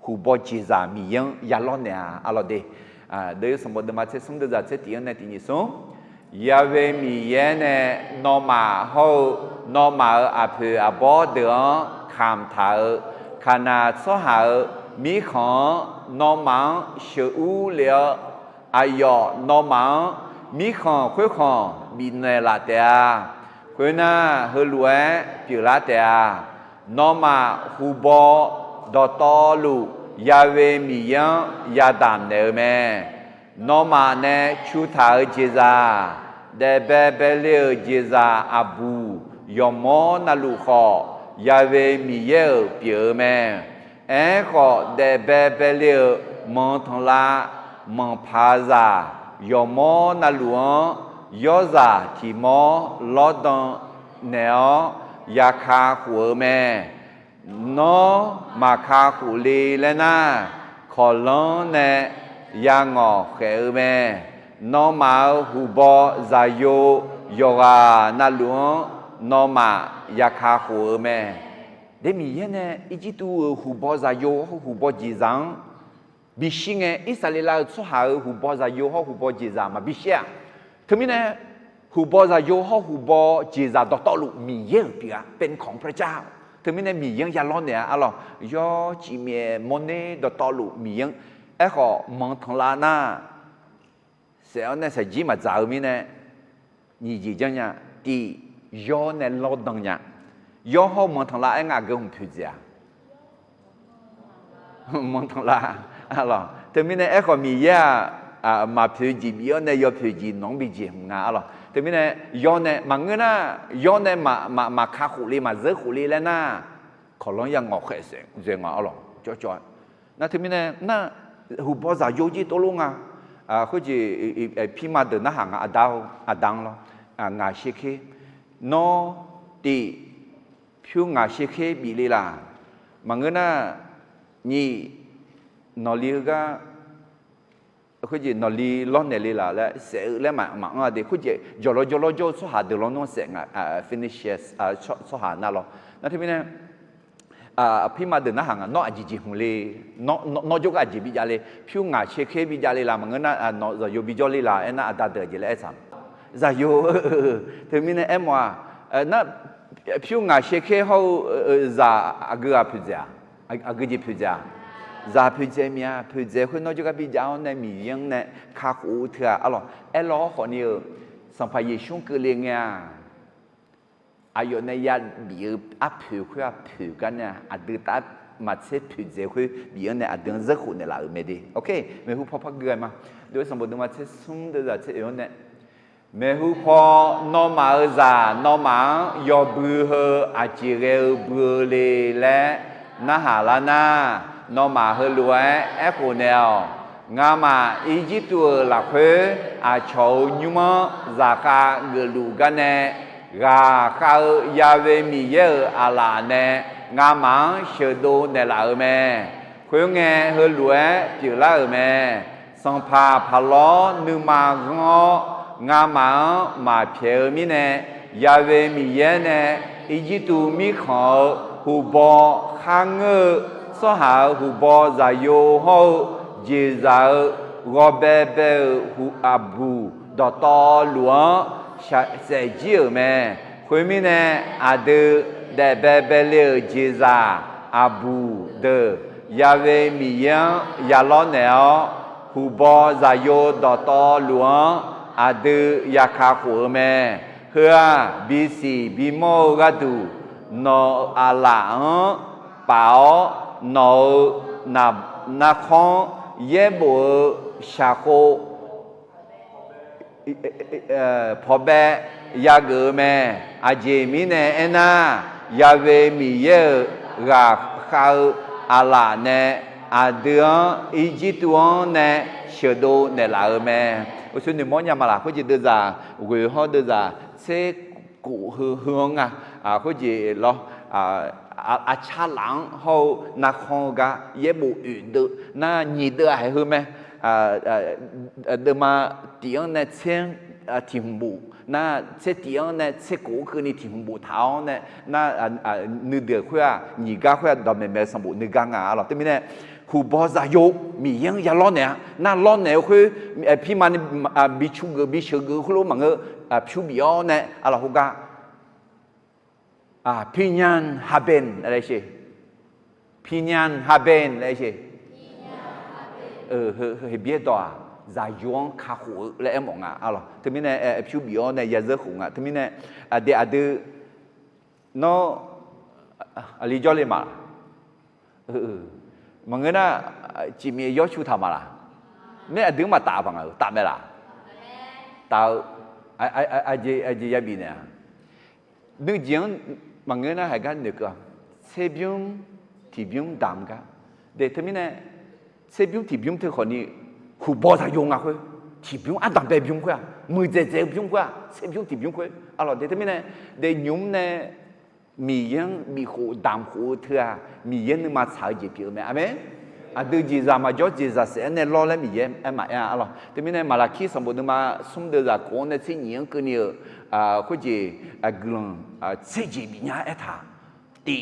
B: หูบอจิซามียังยาล้อเนี่ยเอาล่ะเดเดี๋ยวสมมติมาเชื่อสมมติจะเชื่อที่นั่นที่นี่ส่งยาเวมีเยนเนี่ยนอมาหูนอมาอาเพออาบอเดือคำถาขนาดสหามีของน้องมังเชื่อเลี้ยอายอน้องมังมีของคุยของมีเนลาเตียคุยน่าเฮลัวปิลาเตียน้องมาฮูบอดอตอลูยาเวมียังยาดามเนอแม่น้องมาเนชูทาเจซาเดเบเบเลเจซาอาบูยอมอนาลูขอยาเวมีเยอเปียแม่ขอเดเบเบเลมองทลามองพาซายอมอนาลวงยอซาที่มอลอดอนเนอยาคาหัวแม่นอมาคาหูลีและน่าขอล้อเนยางอเขอแม่นอมาหูบอซาโยยอรานาลวงนอมายาคาหัวแม่เดมีเยเนี่ยอีจิตูหูบอซาโยหูบอจีซังบิชิงอิสราเอลสุหาหูบอซาโยหูบอจีซามาบิเชียทำไมเนี่ยหูบอซาโยหูบอจีซาดอตลุมีเยอะปีอะเป็นของพระเจ้าทำไมเนี่ยมีเยอะยาล้อเนี่ยอะไรยอจีเมียมเนดอตลุมีเยอะขอมองทางลานาเสียเนี่ยใส่จีมาจ่ามีเนี่ยนี่จีจังเนี่ยที่ยอเนี่ยลอดดังเนี่ยยอเขามองทางลาเองอาเกงพูดจ้ามองทางลาอะไรแต่ไม่เนี่ยเขามีเยอะมาพูดจีบียอเนี่ยยอพูดจีน้องบีจีงาอะไรแต่ไม่เนี่ยยอเนี่ยมังเงินนะยอเนี่ยมาคาขุลีมาเจอขุลีแล้วนะขอร้องยังงอแค่เสียงเสียงอะไรจ่อยๆนั่นแต่ไม่เนี่ยนั่นหูบอซาโยจีตัวลุงเขาจีพี่มาเดินหน้าหางดังแล้วงาเชคโนตีผิวงาเชคบีลีล่ะมังเงินนะนี่นอลีก็เขาจีนอลีล้อนเนลีล่ะและเสือและมาเดี๋ยวเขาจีจโลสุหาเดี๋ยวล้อนน้องเสือfinishes สุหานั่นหรอนั่นที่เนี่ยพี่มาเดินหน้าหางนอจีจีหงเลยนอจกจีบิจาเลยผิวงาเชคบิจาเลยล่ะมังเงินนะนอจะโยบิจาเลยล่ะเอ็นน่ะอัตตาเดือดเลยไอ้สามจะโยที่เนี่ยเอ็มว่านั่นผิวงาเชคเขาจะอากูพูดจ้าอากูจีพูดจ้าจะพูดเจมีอะพูดเจคนนอกจากบิดาเนี่ยมีอย่างเนี่ยข้าหูเถอะอะไรล้อคนนี้สัมภาระช่วงเกลียงเนี่ยอายุเนี่ยยัดบีอัพผิวคืออัพผิวกันเนี่ยอัดดื้อตัดมาเช็ดพูดเจคือบีเนี่ยอัดดื้อจะคนเนี่ยละไม่ดีโอเคไม่หูพอพักเกินมาโดยสมบูรณ์มาเช็ดซุ้มเดือดเช็ดอย่างเนี่ยไม่หูพอนอมาจานอมายอบืออาจิเรบือเลยและน่าหาลานาน้องมาเฮลัวคนเดียวงามาอียิปต์หลักเพื่ออาชาวยุมจากการเกลูกันเนกาเขายาเวมีเยอะอะไรเนงามาเชโดเนลาเมคุยเงเฮลัวจิลาเมสังพาพลอนุมางอ งามามาเพียมีเนยาเวมีเยเนอีจิตูมีขอหูบอข้างสหาหูบอใจโยโฮเจซารอเบเบหูอาบูดอตอหลวงเสจิเมคุยมีเนอาเดเดเบเบเลเจซาอาบูเดยาเวมีเยยาล้อเนอหูบอใจโยดอตอหลวงอาเดยาคาหัวเมเฮือบีซีบีโมกาดูนออาลาเปาโนนาคอนเยบัวชาโคพอเบยาเกเมอาเจมิเนเอนายาเวมีเยราคาอาลาเนอาเดืออีจิตวนเนเชโดเนลาเมโอ้ส่วนนี้มองยามาละเขาจะเดือดเวหอเดือดเสกูฮืองเขาจะล้ออาชาหลังเขานักของกะเย็บบุอื่นเดือน่าหนีเดือให้ฮือไหมเดือมาเตียงเนี่ยเชียงถิ่มบุน่าเสเตียงเนี่ยเสกูคือนี่ถิ่มบุเท้าเนี่ยน่านึกเดือคุยหนีกะคุยดอมเมสมบุนึกกะงาหรอที่มีเนี่ยหูบอซาโยมียังยาล้อเนี่ยน่าล้อเนี่ยคือพี่มันบิชูเกบิเชเกคือรู้มั้งผิวบิอเนี่ยอะไรหูกะพิญญาณฮาเบนอะไรใช่พิญญาณฮาเบนอะไรใช่เฮเบียตัวใจยงขาหัวและมองอะไรที่มีเนี่ยผิวบิอเนี่ยยาเสือหงที่มีเนี่ยเดี๋ยวโนอะไรจอเลยมามังเงินน่ะจีมียอดชูทำมาละไม่ดึงมาตาบังตาไม่ละตาไอเจยาบีเนี่ยนึกยังมังเงินน่ะให้กันนึกว่าเซบิมที่บิมดำกันเดี๋ยวทำไมเนี่ยเซบิมที่บิมเธอคนนี้หูบอสายงอ่ะคุณที่บิมอันดับเดบิมคุณมือเจ๊บิมคุณเซบิมที่บิมคุณอะไรเดี๋ยวทำไมเนี่ยเดี๋ยวยุ่มเนี่ยมียังมีหูดำหูเธอมียังนึกมาสายจีบไหมอ่ะไหมดูจีจามาจ่อจีจาเสียเนี่ยรอแล้วมียังมาอะไรแต่ไม่เนี่ยมาลักขี้สมบูรณ์มาสมเด็จจากคนเนี่ยสิ่งยังก็เนี่ยเขาจะกลุ่มเสียจีบเนี่ยท่าตี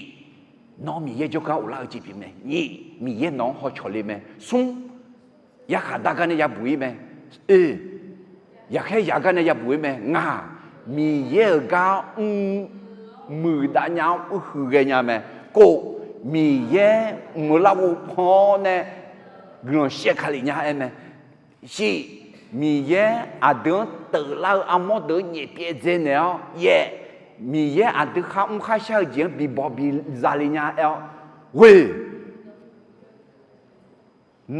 B: น้องมียังจะก้าวล่าจีบไหมนี่มียังน้องเขาชอบเลยไหมส่งอยากหาดักกันเนี่ยอยากบุยไหมอยากให้อยากกันเนี่ยอยากบุยไหมง่ามียังก้าวมือด่านยาวหือเงี้ยไหมก็มีเย่มือเราพอเนี่ยกลุ่มเสียขลิเนี่ยไหมสิมีเย่อาเดินตื่นแล้วอาโมเดินเหยียบเจเนี่ยเย่มีเย่อาเดินข้ามข้าเช่าเจียงบีบบีซาลิเนี่ยเว้ย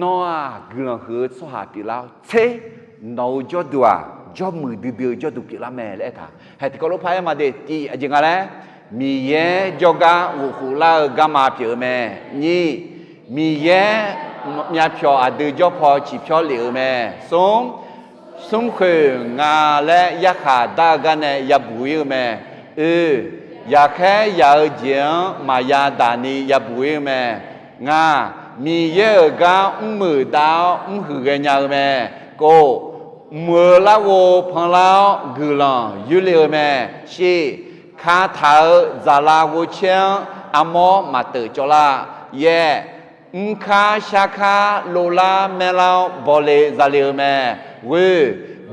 B: น้ากลุ่มหือสหปีแล้วเช่น้าจอดัวจอมือดื้อจอดูปีละแม่เลยท่าเหตุการณ์พายมาเด็ดที่จริงอะไรมีเย่จอกาอุคุลากามาเปียแม่นี่มีเย่มีเปียอดื้อจอพอจีเปียเหลียวแม่สมคืองาและยาขาดากันเนี่ยยาบุยแม่อยากแค่อยากเจียงมายาดานียาบุยแม่งามีเย่กามือดาวหือเงี้ยแม่ก็มือละโวพังละกุลังยุเลแม่ชีข้าเท้าจาลาวุเชียงอามอมาเตอจลาเย่ข้าชาคาโลลาเมลาบอเลจาเลแม่เว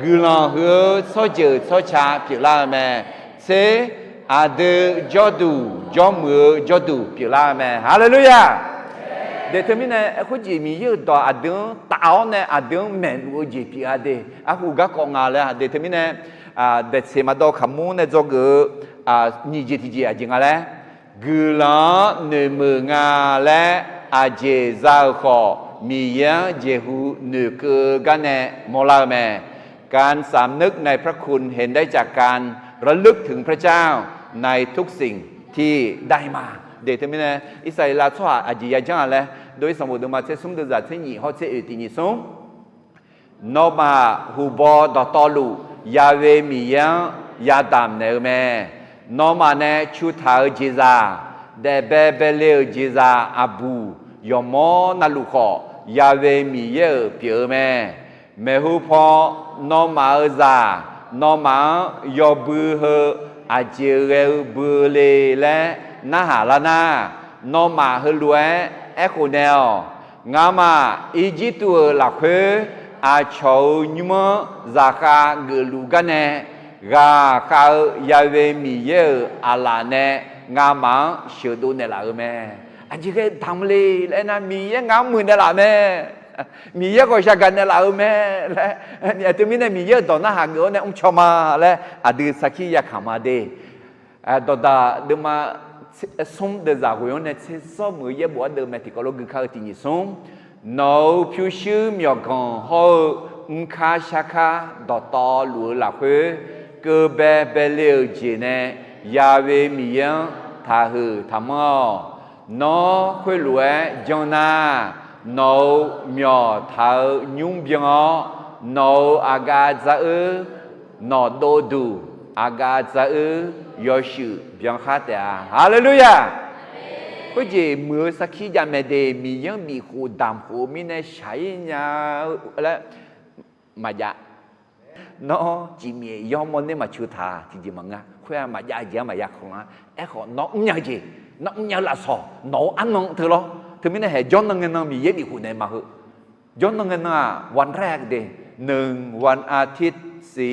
B: กุลังหือโซเจอโซชาปิลาแม่เซอาเดจอดูจอมือจอดูปิลาแม่ฮาเลลูยาเดี๋ยวทำไมเนี่ยเขาจะมีเยอะต่ออาเดินตาเนี่ยอาเดินแมนว่าจีพีอาเดอาหูกักของอะไรเดี๋ยวทำไมเนี่ยเด็กเสมาดอขมูเนี่ยจะก็นี่จีที่จีอาจริงอะไรกุลาเนมืองาและอาเจซาขอมียังเจหูเนื้อเกกันเนี่ยมลาแม่การสำนึกในพระคุณเห็นได้จากการระลึกถึงพระเจ้าในทุกสิ่งที่ได้มาเดี๋ยวทำไมเนี่ยอิสราเอลชอบอาจียาจังอะไรโดยสมมติมาเชื่อสมเด็จจากที่นี่เขาเชื่อที่นี่สมนอมาหูบอดตอลูยาเวมียังยาดามเนอแม่นอมาเนี่ยชูทาจิซาเดเบเบเลจิซาอาบูยอมอนาลูขอยาเวมีเยเปียแม่ mẹ hu po nó mà già nó mà yo bư hơ à chiều bư lê lẽ na hà la na nó mà hơ lúa echo nèo ngã mà Egyptu là khơi à châu nhưng mà ra khá gửi lũ gan nè gà khá Yahweh mi yơ à la nè ngã mà sửa đồ nè là mẹ anh chỉ cái thằng lì lẽ na mi yơ ngã mười nè là mẹ mi yơ coi sao gan nè là mẹ lẽ từ mình này mi yơ đó na hàng gỡ nè ông cho mà lẽ à đưa saki ya khám đi à đó đã đưa mà sống để giải quyết này sẽ so với những bộ đời mà thì có lúc người khác thì như sống nấu phiêu sư miệng còn họ khá xa khá đỏ to lúa là khuê cơ bé bé liều gì nè ya về miệng thà hử thà mò nó khuê lúa Jonah nấu miệng thà nhung biếng nấu aga za nó đô đủ aga za yo sự biếng khát à hallelujah cái gì mưa sắc khí ra mẹ đề mi yang mi hồ đàm hồ mi này sai nhà là mà dạ nó chỉ mi yom môn này mà chưa thà thì gì mà ngã khoe mà dạ gì mà dạ không á họ nó nhớ gì nó nhớ là sò nó ăn nó thưa lo thì mi này hệ John nó nghe nó mi yang mi hồ này mà hư John nó nghe nó วันแรกเด1วันอาทิตย์สี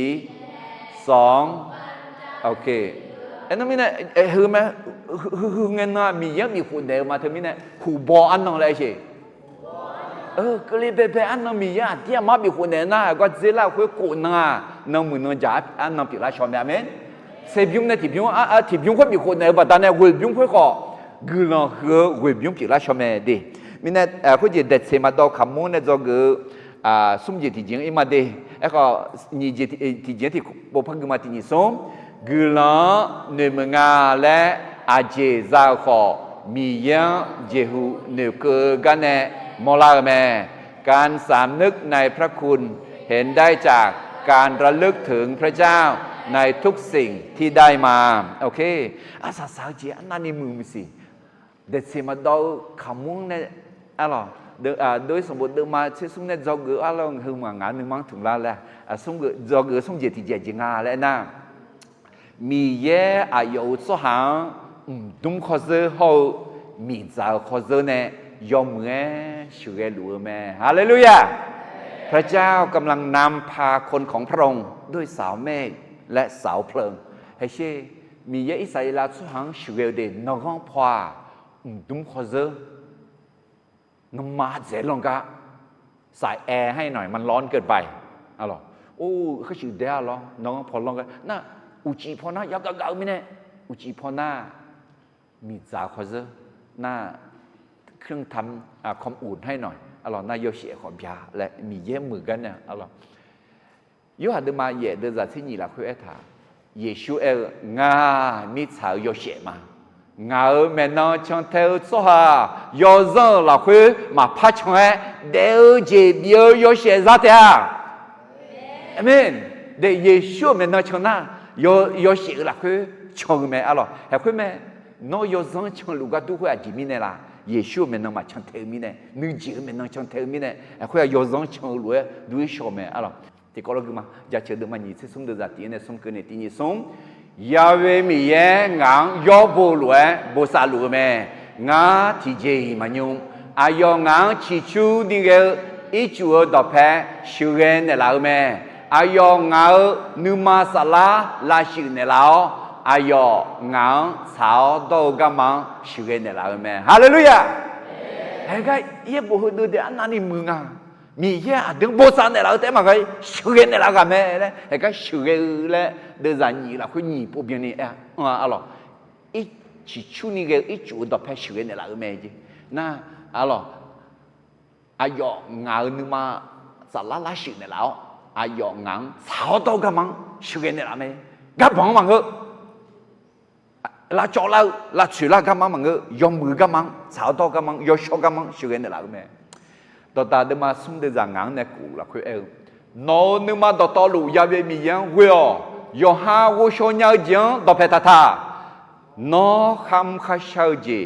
B: 2โอเคไอ้นั่นมีเนี่ยฮือไหมฮือเงินน่ะมีเยอะมีคนเดียวมาเธอมีเนี่ยขู่บออันนั่งเลยใช่ก็เลยไปอันนั่งมีเยอะที่มามีคนเดียวน่ะก็เจล่าคุยกูน่ะนั่งมือนั่งจับอันนั่งปีละชอมแบบนี้เสียบิวเนี่ยที่บิวที่บิวก็มีคนเดียวแต่ตอนนี้วิบิวก็กูน่ะคือวิบิวปีละชอมดีมีเนี่ยคุยจะเด็ดเสมาดอกขมูเนี่ยจะกูสุ่มจีที่จริงอีมาดีไอ้ก็นี่จีที่จริงที่บอกพักกูมาที่นี่สุ่มกูน่ะเนื้อมึงและอาเจซาขอมียังเจหูเนื้อเกิดกันเนี่ยมลาแม่การสำนึกในพระคุณเห็นได้จากการระลึกถึงพระเจ้าในทุกสิ่งที่ได้มาโอเคอาสาสาวเจอันนั้นนี่มือมิสิเด็ดเสียมาดูขมุ้งเนี่ยอะไรโดยสมบูรณ์เดิมมาเชื่อสุ่มเนี่ยจอกเกออะไรหึงมางานหนึ่งมั้งถึงแล้วแหละสุ่มเกอจอกเกอสุ่มเจที่เจจริงอะไรนะมีเยอะอายุสหางดุมข้อเสือเขามีใจข้อเสือเนี่ยยอมเงี้ยช่วยเหลือแม่ฮาเลลูยาพระเจ้ากำลังนำพาคนของพระองค์ด้วยสาวเมฆและสาวเพลิงให้เชื่อมีเยอะอิสราเอลสหางช่วยเด่นนกพาดุมข้อเสือนมาเจ๋งลงกะใส่แอร์ให้หน่อยมันร้อนเกินไปอะไรโอ้เขาชื่อเดียวหรอน้องพอลองกันน่ะอุจิพอน่าอยากเก่าๆมิเนี่ยอุจิพอน่ามีจ่าขอเจอหน้าเครื่องทำความอุ่นให้หน่อยอร่อยน่าโยเสียของยาและมีเยี่ยมมือกันเนี่ยอร่อยยูหัดมาเย่เดินจากที่นี่ละคุยถามเยซูงามีสาวโยเสียมางาแม่น้องช่างเทวโซฮายอซอละคุยมาพัชงเดวเจบิโยเสียซาเตียอาเมนเดเยซูแม่น้องช่างน่าโยเสียละคุยชงแม่อร่อยเฮ้คุยแม่น้อยจังช่างลูกก็ดูคุยจีมิเนี่ยละเยซูแม่น้องมาช่างเทวมิเนี่ยนึกจีแม่น้องช่างเทวมิเนี่ยคุยโยจังช่างลูกดูชงแม่อร่อยที่ก็รู้มาจะเชื่อเดิมมันยิ่งสุ่มเดือดตีเนี่ยสุ่มเกินเนี่ยตีนี่สุ่มยาเวมีเย่งางยอบูลัวบูซาลูแม่งาที่เจมันยุ่งอายองางชิชูนี่เกอีจูดอเพชูเกนเนี่ยลาวแม่อายองางนุมาสลาลาชิเนี่ยลาวอายองางสาวโตกามังชูเกนเนี่ยลาวแม่ฮาเลลูยาเฮ้ยก็เย่บูฮูดูเดียนนั่นนี่มึงอ่ะมีเยอะดึงโบสถ์เนี่ยเราแต่มาไงช่วยเนี่ยเรากันแม่เลยไอ้ก็ช่วยเลยเดินจากนี่เราคุยนี่ปุ๊บยังนี่อะไรอีชิชูนี่ก็อีจูดอเพช่วยเนี่ยเราแม่จีน่าอะไรอายองานนึมาสารละสิ่งเนี่ยเราอายองานสาวโตกันมั้งช่วยเนี่ยเราแม่กับผมมั้งก็ลาจอเราลาช่วยเรากันมั้งก็ยอมมือกันมั้งสาวโตกันมั้งยอมชกกันมั้งช่วยเนี่ยเราแม่ตอนตาเดิมาสุ่มเดือดงานเนี่ยกูละคุยโน้นึกมาตอลูยาเวมียังเวียยอหาวุชญาจังตอเพตตาโน้คำข้าเช่าจี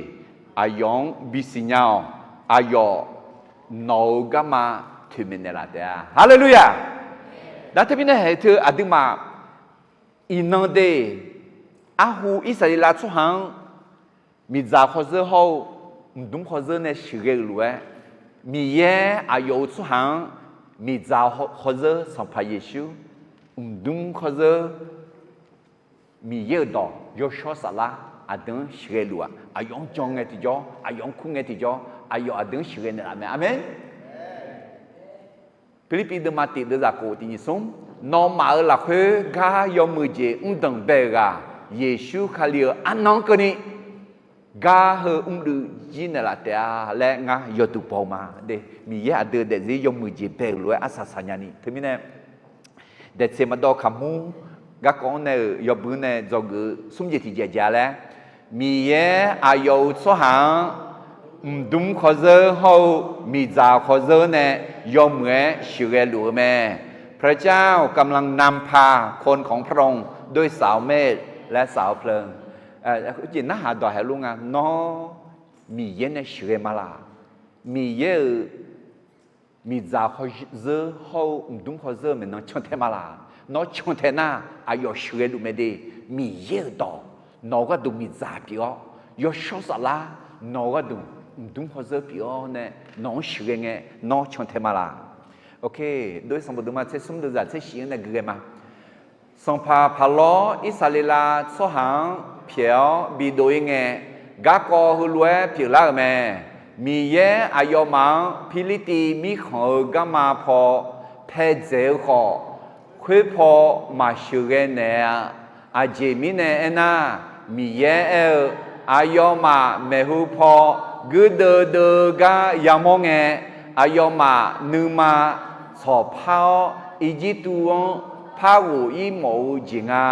B: อายองบิสิญาอายอโนกามา ทุเมเนลาเดียฮาเลลูยาดัตบินเหตุอดิมาอินนังเดอาหูอิสราเอลสุหังมีจาขอเฮาดุมขอเนชิเกลวยมีเยอายุสุหังมีจาขอสัมภาเยชูดุมขอมีเยดอยชอสลาอาดังชิเกลัวอายุจงเงติจออายุคุงเงติจออายุอาดังชิเกเนลาเมอาเมนฟิลิปปินส์มาติดจากโกตินิสมนอมาละเคกายอมือเจดังเบกาเยซูคาเลียอันนังกนี่กาเฮดูจีนละเตียและงายตุปอมาเดมีเยอเดเดซียอมือเจเบลวยอาศัยญาณิถึงมีเนี่ยเด็ดเสมาดอคำมูกะกอนเนี่ยยอบุเนี่ยจงสุ่มเจติเจจาแล้วมีเยอายุสหังดุมขอเจอเขามีจาขอเจอเนี่ยยอมเงยชิเรลูแม่พระเจ้ากำลังนำพาคนของพระองค์ด้วยสาวเมฆและสาวเพลิงจีน่าหาดอยให้ลุงอ่ะน้อมีเยเนี่ยชิเรมาลามีเยมีจาขอเจอเขาดุมขอเจอเหมือนน้องชนเทมาลาน้องชนเทน่าอายุชิเรลูไม่ได้มีเยดอน้องก็ดูมีจาปีอ๋อยอชอสลาน้องก็ดูดุมขอเจอปีอ๋อเนี่ยน้องชิเรเงน้องชนเทมาลาโอเคโดยสมบูรณ์มาเชื่อสมดุลจะเชื่อในเรื่องมาสัมภาพลออิสราเอลสหังเพียวบิโดยเงกะกอฮุลเวผิวลาเมมีเยอายุมังพิลิตีมีขอกามาพอเพเจขอคุยพอมาชูเกเนอาเจมิเนเอนามีเยอายุมาเมหุพอกุดเดกายามงเงอายุมานึมาสอบพาวอีจิตัวพาวูอีโมจิงา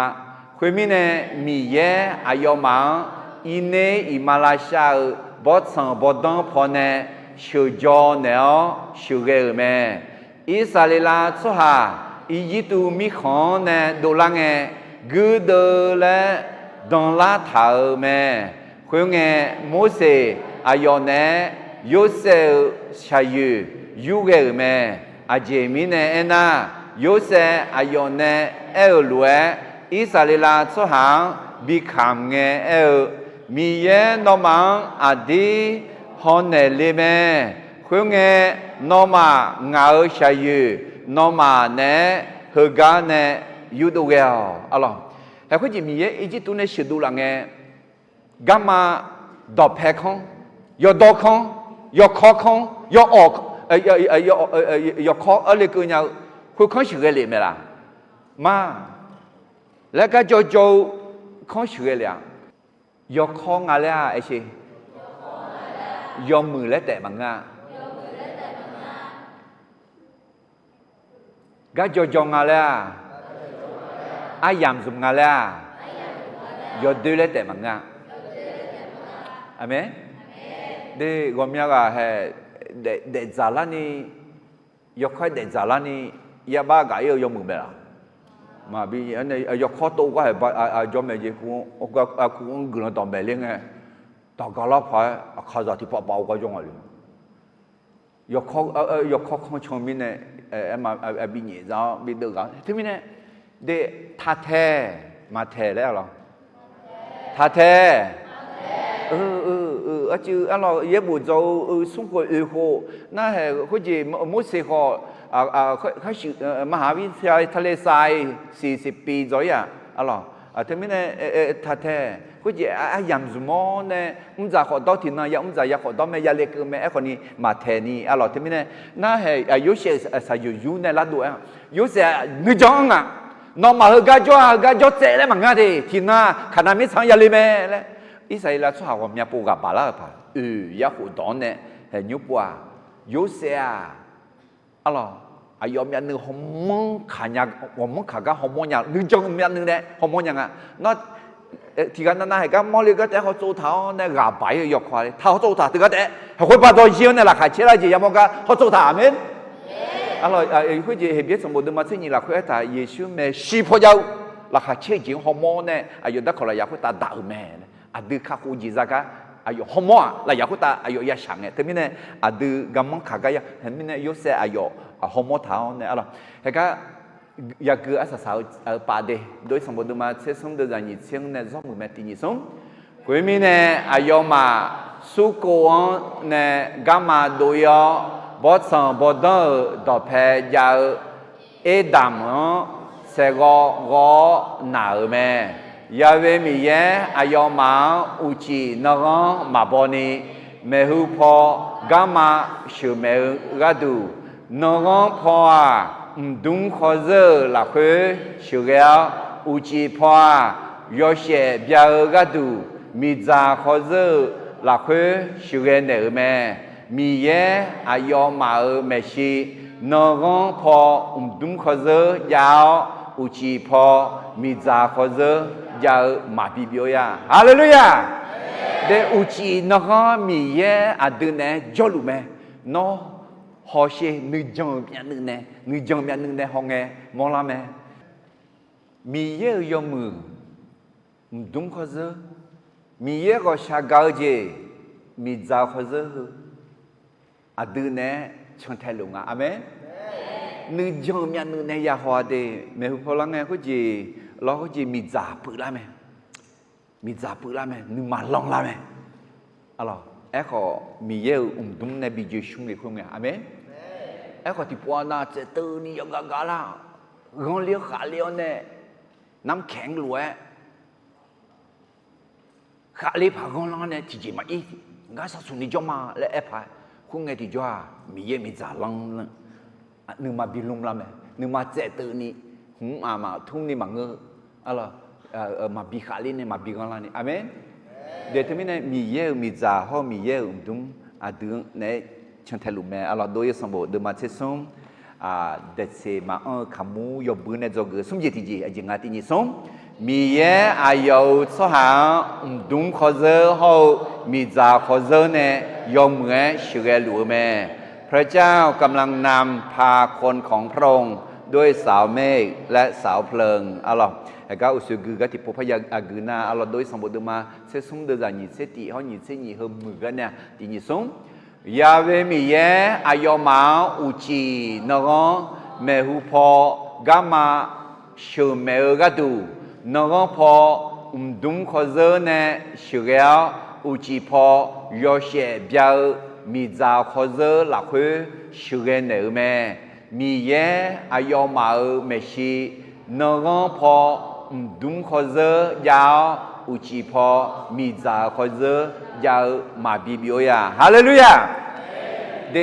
B: คุยมิเนมีเยอายุมังอินเนอิมาลาชาบอดสังบอดังพอเนชูจอเนอชูเกลเมอิสราเอลสุฮาอีจิตูมีของเนดูลังเงกุดเลดอนลาทาเมคุยเงโมเสอายุเนโยเซชายูยูเกลเมอาเจมิเนเอนาโยเซอายุเนเอลลวยอิสราเอลสุหังบิคามเงเอลมีเยนอมังอดีฮอนเนลิเมคุยเงนอมางาชายูนอมาเนเฮกาเนยูดูเกลอะไรแต่คุยจีมีเยอีจิตุเนชิดูลังเงกามาดอกเพคองยอดอกของยอคอของยอออกยอคออะไรกูเนี่ยคุยข้องชื่ออะไรไหมล่ะมาแล้วก็โจข้องชื่ออะไรยอคองอะไรอ่ะไอ้ชียอมือและแต่บังงาก็โจงอะไรอ่ะอายามซุมอะไรอ่ะยอดูและแต่บังงาอเมนเด็กผมอยากให้เด็กจารานี่ยกให้เด็กจารานี่ยาบ้ากายยอมมือเปล่ามาบีอันนี้ยกข้อโต้ก็ให้ยอมไม่เยอะคุณกลุ่มต่อไปเรื่องไงต่อการรับไปข้าจะที่ปะเปล่าก็ยอมอะไรยกข้อของชมมิเนี่ยมาบีเนี่ยจะบีเดือดกันที่มิเนี่ยเด็กท่าแท้มาแท้แล้วหรอท่าแท้จือเราเย็บบุญเราส่งไปนั่นเหรอเขาจีมุสลิมเขาชื่อมหาวิทยาลัยทะเลทราย40 ปี左右อะไรที่มีเนี่ยท่าแท้เขาจียามซุมอเนี่ยจะขอต่อที่นั่นยังจะอยากขอต่อไม่อยากเล็กไม่ไอ้คนนี้มาแทนนี่อะไรที่มีเนี่ยนั่นเหรอ有些是有เนี่ยละด้วย有些你讲啊น้องมาเฮกาจ่อเจ๊เลยมั้งอ่ะที่นั่นขนาดไม่สั่งยาลิเม่เลยอิสราเอลสุฮาวมีปูกับบาลาปะยาหูดอนเนี่ยเห็นยุบว่าโยเซียอะไรอายอมยันหนึ่งหอมขาญาหอมขาก็หอมอย่างหนึ่งจังยันหนึ่งเนี่ยหอมอย่างอ่ะนั่นที่กันนั่นให้ก็มอลิก็แต่เขาโจท้าเนี่ยกาไปยกควายท้าเขาโจท้าที่ก็แต่เขาไปตัวเชียวเนี่ยราคาเชื่ออะไรจียามก็เขาโจท้ามั้ยอะไรเขาจะเห็นเบี้ยสมบูรณ์มาที่นี่ละเขาแต่เยซูเมชีพอยาวราคาเชื่อจริงหอมเนี่ยอายุนักขอละยาเขาตาด่าแม่อาดูข้าคูจิซากะอายุหอมละยาคุตาอายุยาช่างเนี่ยแต่มีเนี่ยอาดูกำมังข้ากายเห็นมีเนี่ยยุเสอายุ โฮโมเท้าเนี่ยอะไรเฮ้ยก็อยากเกิดอาสาวป่าเดโดยสมบูรณ์มาเชื่อสมเดินอย่างนี้เชื่อเนี่ยซ้อมมือแม่ตีนี้ซ้อมกุยมีเนี่ยอายมาสุโกนเนี่ยกามาโดยบอสังบอดดอเพยาเอดามเสกกหนาแม่ยาเวมีเยอายมาอุจินกมาบอนีเมหุพอกามาชูเมกาดูนกพอดุงขอเจอละคุชูเกลอุจิพอยอเชเบียกาดูมีจาขอเจอละคุชูเกเนอแม่มีเยอายมาเมชีนกพอดุงขอเจอยาวอุจิพอมีจาขอเจอยาวมาบิบิโอยาฮาเลลูยาเดอุจินกมีเยอดุเนจอลุเมนอฮอเชนึจงเปียนึเนนึจงเปียนึเนฮองเงมองละเมมีเยยอมือดุงขอเจมีเยก็ชากาเจมีจาขอเจอดุเนชนเทลุงอาเมนนึจงเปียนึเนยาฮอเดเมหุพลังเงก็จีเราก็จีมีจาปุละเมมีจาปุละเมนึมาลองละเมอะไรเอ้ก็มีเยดุงเนบิเจชุมเลยคงเงอาเมนเอ้ก็ที่ปวนาเจตุนี่ยังกาลากงเลี้ยวขาเลี้ยวเนี่ยน้ำแข็งรวยขาเลี้ยวผากงลังเนี่ยจีมาอีกาสัสุนิจมาและเอพายคงเงที่จ้ามีเยมีจาลังนึมาบิลุมละเมนึมาเจตุนี่มาทุ่งนี่มาเงออะไรมาบิขาลีเนี่ยมาบิกงลังนี่อาเมนเดี๋ยวที่นี่มีเยมีจาเขามีเยดุงดุงเนี่ยฉันเทลุแม่อะไรโดยสมบูรณ์เดิมมาเชื่อสมเด็กเสมาขมูยบุญเนี่ยจะเกิดสมจิตจีอาจจะงานที่นี่สมมีเยอายุสหาดุงขอเจอเขามีจาขอเจอเนี่ยยอมเหมือนเชื่อหลวงแม่พระเจ้ากำลังนำพาคนของพระองค์ด้วยสาวเมฆและสาวเพลิงอะไรก็อุศกุกติปุพยากุนาอะไรโดยสมบูรณ์มาเชื่อสมเดินอย่างนี้เสติเขาหนีเสนีเขามือกันเนี่ยที่นี่สมยาเวมีเยอายมาอุจินกเมหุพอกามาชูเมกาดูนกพอดุงขอเจเนชูเกลอุจิพอยอเชเบียมีจาขอเจหลักคือชูเกเนอแม่มีเยอายมาเมชีนกพอดุงขอเจยาวอุจิพอมีจาขอเจยาวมาบิบิโอยาฮาเลลูยาเด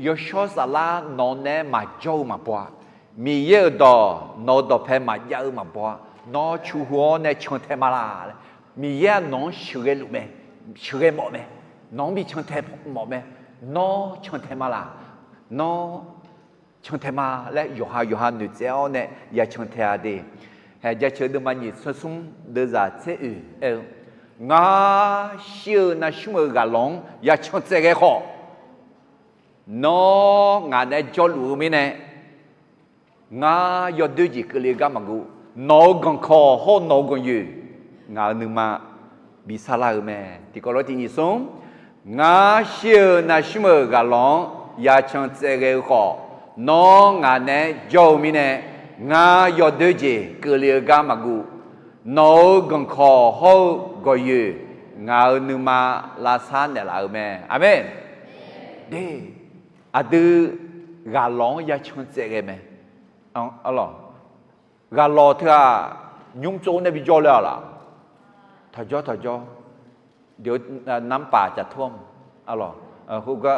B: ยชอสลานอนเนมาโจมาปัวมีเยอะดอนอดอเพมาเยอะมาปัวนอชูหัวเนชนเทมาลามีเยอะนอนชื่อลุเมชื่อหมอเมนอนมีชนเทหมอเมนอชนเทมาลานอชนเทมาและยูฮานุเจ้าเนยาชนเทอาเดเฮจะเชื่อดมันยิ่งสุ่มเดือดเจ้างาเชื่อนะชุ่มกะลงยาชนเจ้าเขานองานเนี่ยจอลูมิเนี่ยงายอดดูจีกลีกามังกูนอกังคอฮอนอกังยูงาหนึ่งมาบิซาลาเมที่ก็รถที่นี่ส่งงาเชื่อนะชิมกะลองยาชันเซเกขอนองานเนี่ยจอมิเนี่ยงายอดดูจีกลีกามังกูนอกังคอฮอกังยูงาหนึ่งมาลาซานเนี่ยลาเมอาเมนเดอะดูกาลองยาชนเจเกมอะไรกาลอที่ยุ่งโจนเนี่ยบิจอเลยล่ะถ้าจ่อเดี๋ยวน้ำป่าจะท่วมอะไรเขาก็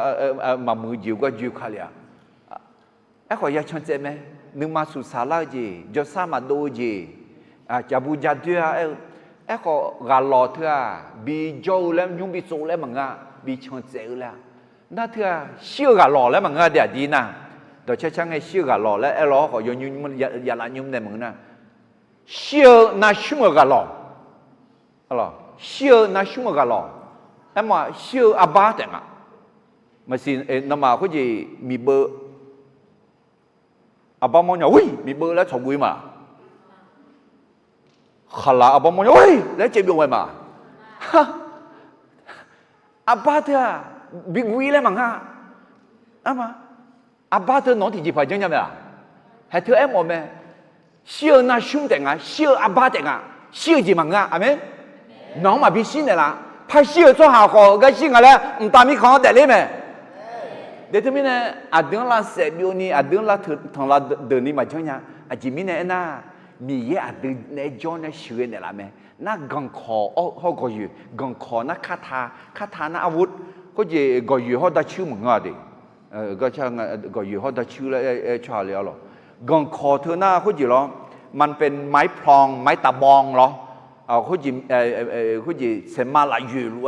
B: มามือจิ๋วก็จิ๋วขาเลยขอยาชนเจไหมนึกมาสุสาลาจีจสามาดูจีจะบูชาด้วยขอกาลอที่บิจอแล้วยุ่งบิโซแล้วมั้งบิชนเจแล้วน่าเถอะเชื่อกะหล่อแล้วมันก็เดี๋ยวดีนะเดี๋ยวช่างให้เชื่อกะหล่อแล้วไอ้หล่อเขายุ่งมันอย่าละยุ่งเนี่ยมึงนะเชื่อน่าชุ่มกะหล่ออะไรเชื่อน่าชุ่มกะหล่อไอ้มาเชื่ออาบาแต่งอ่ะมาสิน้ำมาเขาจะมีเบอร์อาบามองอย่างอุ้ยมีเบอร์แล้วชอบกุยมาขลาอาบามองอย่างอุ้ยแล้วเจ็บอยู่ไหมมาอาบาเถอะบิกุยเลยมั้งฮะอะมา阿爸的侬提起排讲咩啦？还特爱我们，小那兄弟啊，小阿爸的啊，小子们啊，阿妹，侬嘛比新的啦，拍小做下好，个新个咧，唔大米看得哩咩？để thế này à đứng là sẽ biểu ni à đứng là thằng là đợt ni mà cho nhà à chỉ mình này na mi à đợt này cho nó sửa này là mẹ na gần khó họ gọi gì gần khó na kata na avut có gì gọi gì họ đã chịu một ngày đi gọi cha gọi gì họ đã chịu là cho liền rồi gần khó thứ na có gì đó มันเป็นไม้พลองไม้ตะบองเหรอเขาจีเขาจีเสมาละอยู่รู้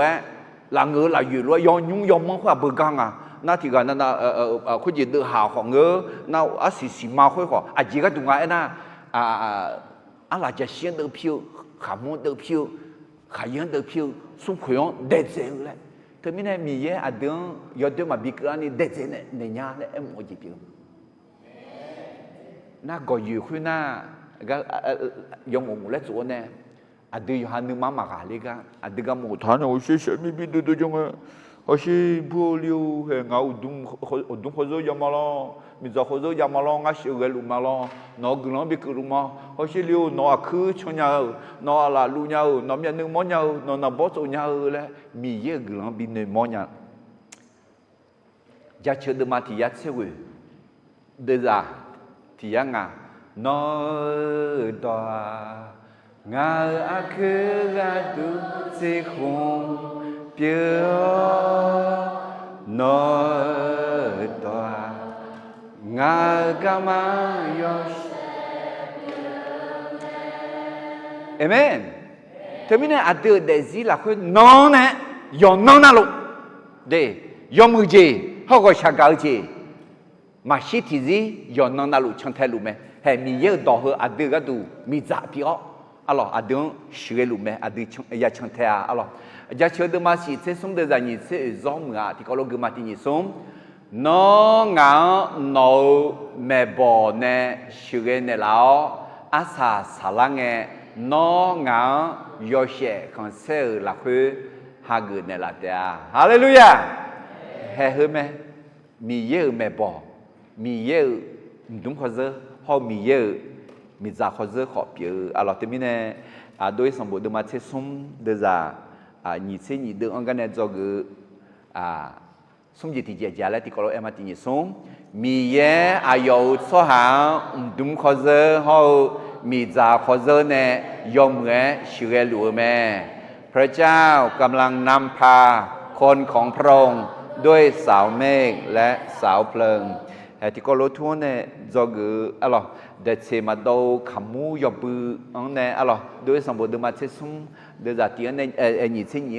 B: ละเงือละอยู่รู้ยองยุ่งยองมั่งว่าเบื่อกังอ่ะน่าที่กันนั่นเขาจีเดือดหาของเงือน่าสีมาค่อยขอจีก็ตรงไงน่ะอะไรจะเสียงเดือดผิวขามุนเดือดผิวขายังเดือดผิวสุ่มขยงเด็ดเจ๋งเลยเธอไม่ได้มีเยอะเดือยอดเดือมาบิกอันนี้เด็ดเจ๋งในญาเนี่ยโมจิผิวน่าก่ออยู่ขึ้นน่าก็ยงงเล็ดส่วนเนี่ยอาดูอยู่หันนึงมาหาเลยก็อาดูก็หมดท่านโอ้เชื่อมีบิดดูจังเลยโอ้เชื่อผู้เลี้ยวเฮงเอาดุมเขาจะยามาล้อมีจะเขาจะยามาล้องอาเชื่อเกลุมาล้อนอกกลางบิกลุมาโอ้เชื่อเลี้ยวนอคือชนยาวนอละลุยาวนอมีนึงมอนยาวนอนบอสโอยาเลยมีเยอะกลางบินในมอนยาจะเชื่อเดิมมาที่ยัดเชื่อเดือดที่ยังไงnói tòa ngài ác khứ ga tu si khung biểu nói tòa ngài kama yosh amen thế mình nói từ để gì là khơi nó nè yon nó na luôn để yon mười gì họ gọi sang cao gì mà shit thì gì yon nó na luôn chẳng thể luôn mẹ hay mi yer đỏ hơn à đưa cái đồ mi giả bị ó, alors à đưa sửa luôn mẹ à đưa ya chẳng thể à alors ya chơi được mà chỉ sẽ sống được ra nhỉ sẽ giống ngã thì có lúc cái mà thì nhỉ sống nó ngã nó mẹ bỏ nè sửa nè lão à sa lang nghe nó ngã yo sẽ còn sẽ là khơi hai người nè là thế à hallelujah hay hơn mẹ mi yer mẹ bỏ mi yer đúng không giờ họมีเยอะมีจากเขาจะขอบเยอะอะไรที่มีเนี่ยโดยสมบูรณ์มาเชื่อสมเดือดนี่เช่นนี่เดือดอันกันเนี่ยจะคือสมจิตที่เจียแล้วที่เขาเอ็มที่นี่สมมีเยอะอายุสหางดุมเขาจะเขามีจากเขาจะเนี่ยยอมเงยเชื่อหรือไม่พระเจ้ากำลังนำพาคนของพระองค์ด้วยสาวเมฆและสาวเพลิงที่ก็รู้ทั่วเนี่ยจะคืออะไรเด็กเสมาดูขมูยบืออันเนี่ยอะไรโดยสมบูรณ์มาเชื่อมเดี๋ยวจะที่อันเนี่ยนี่เช่นนี้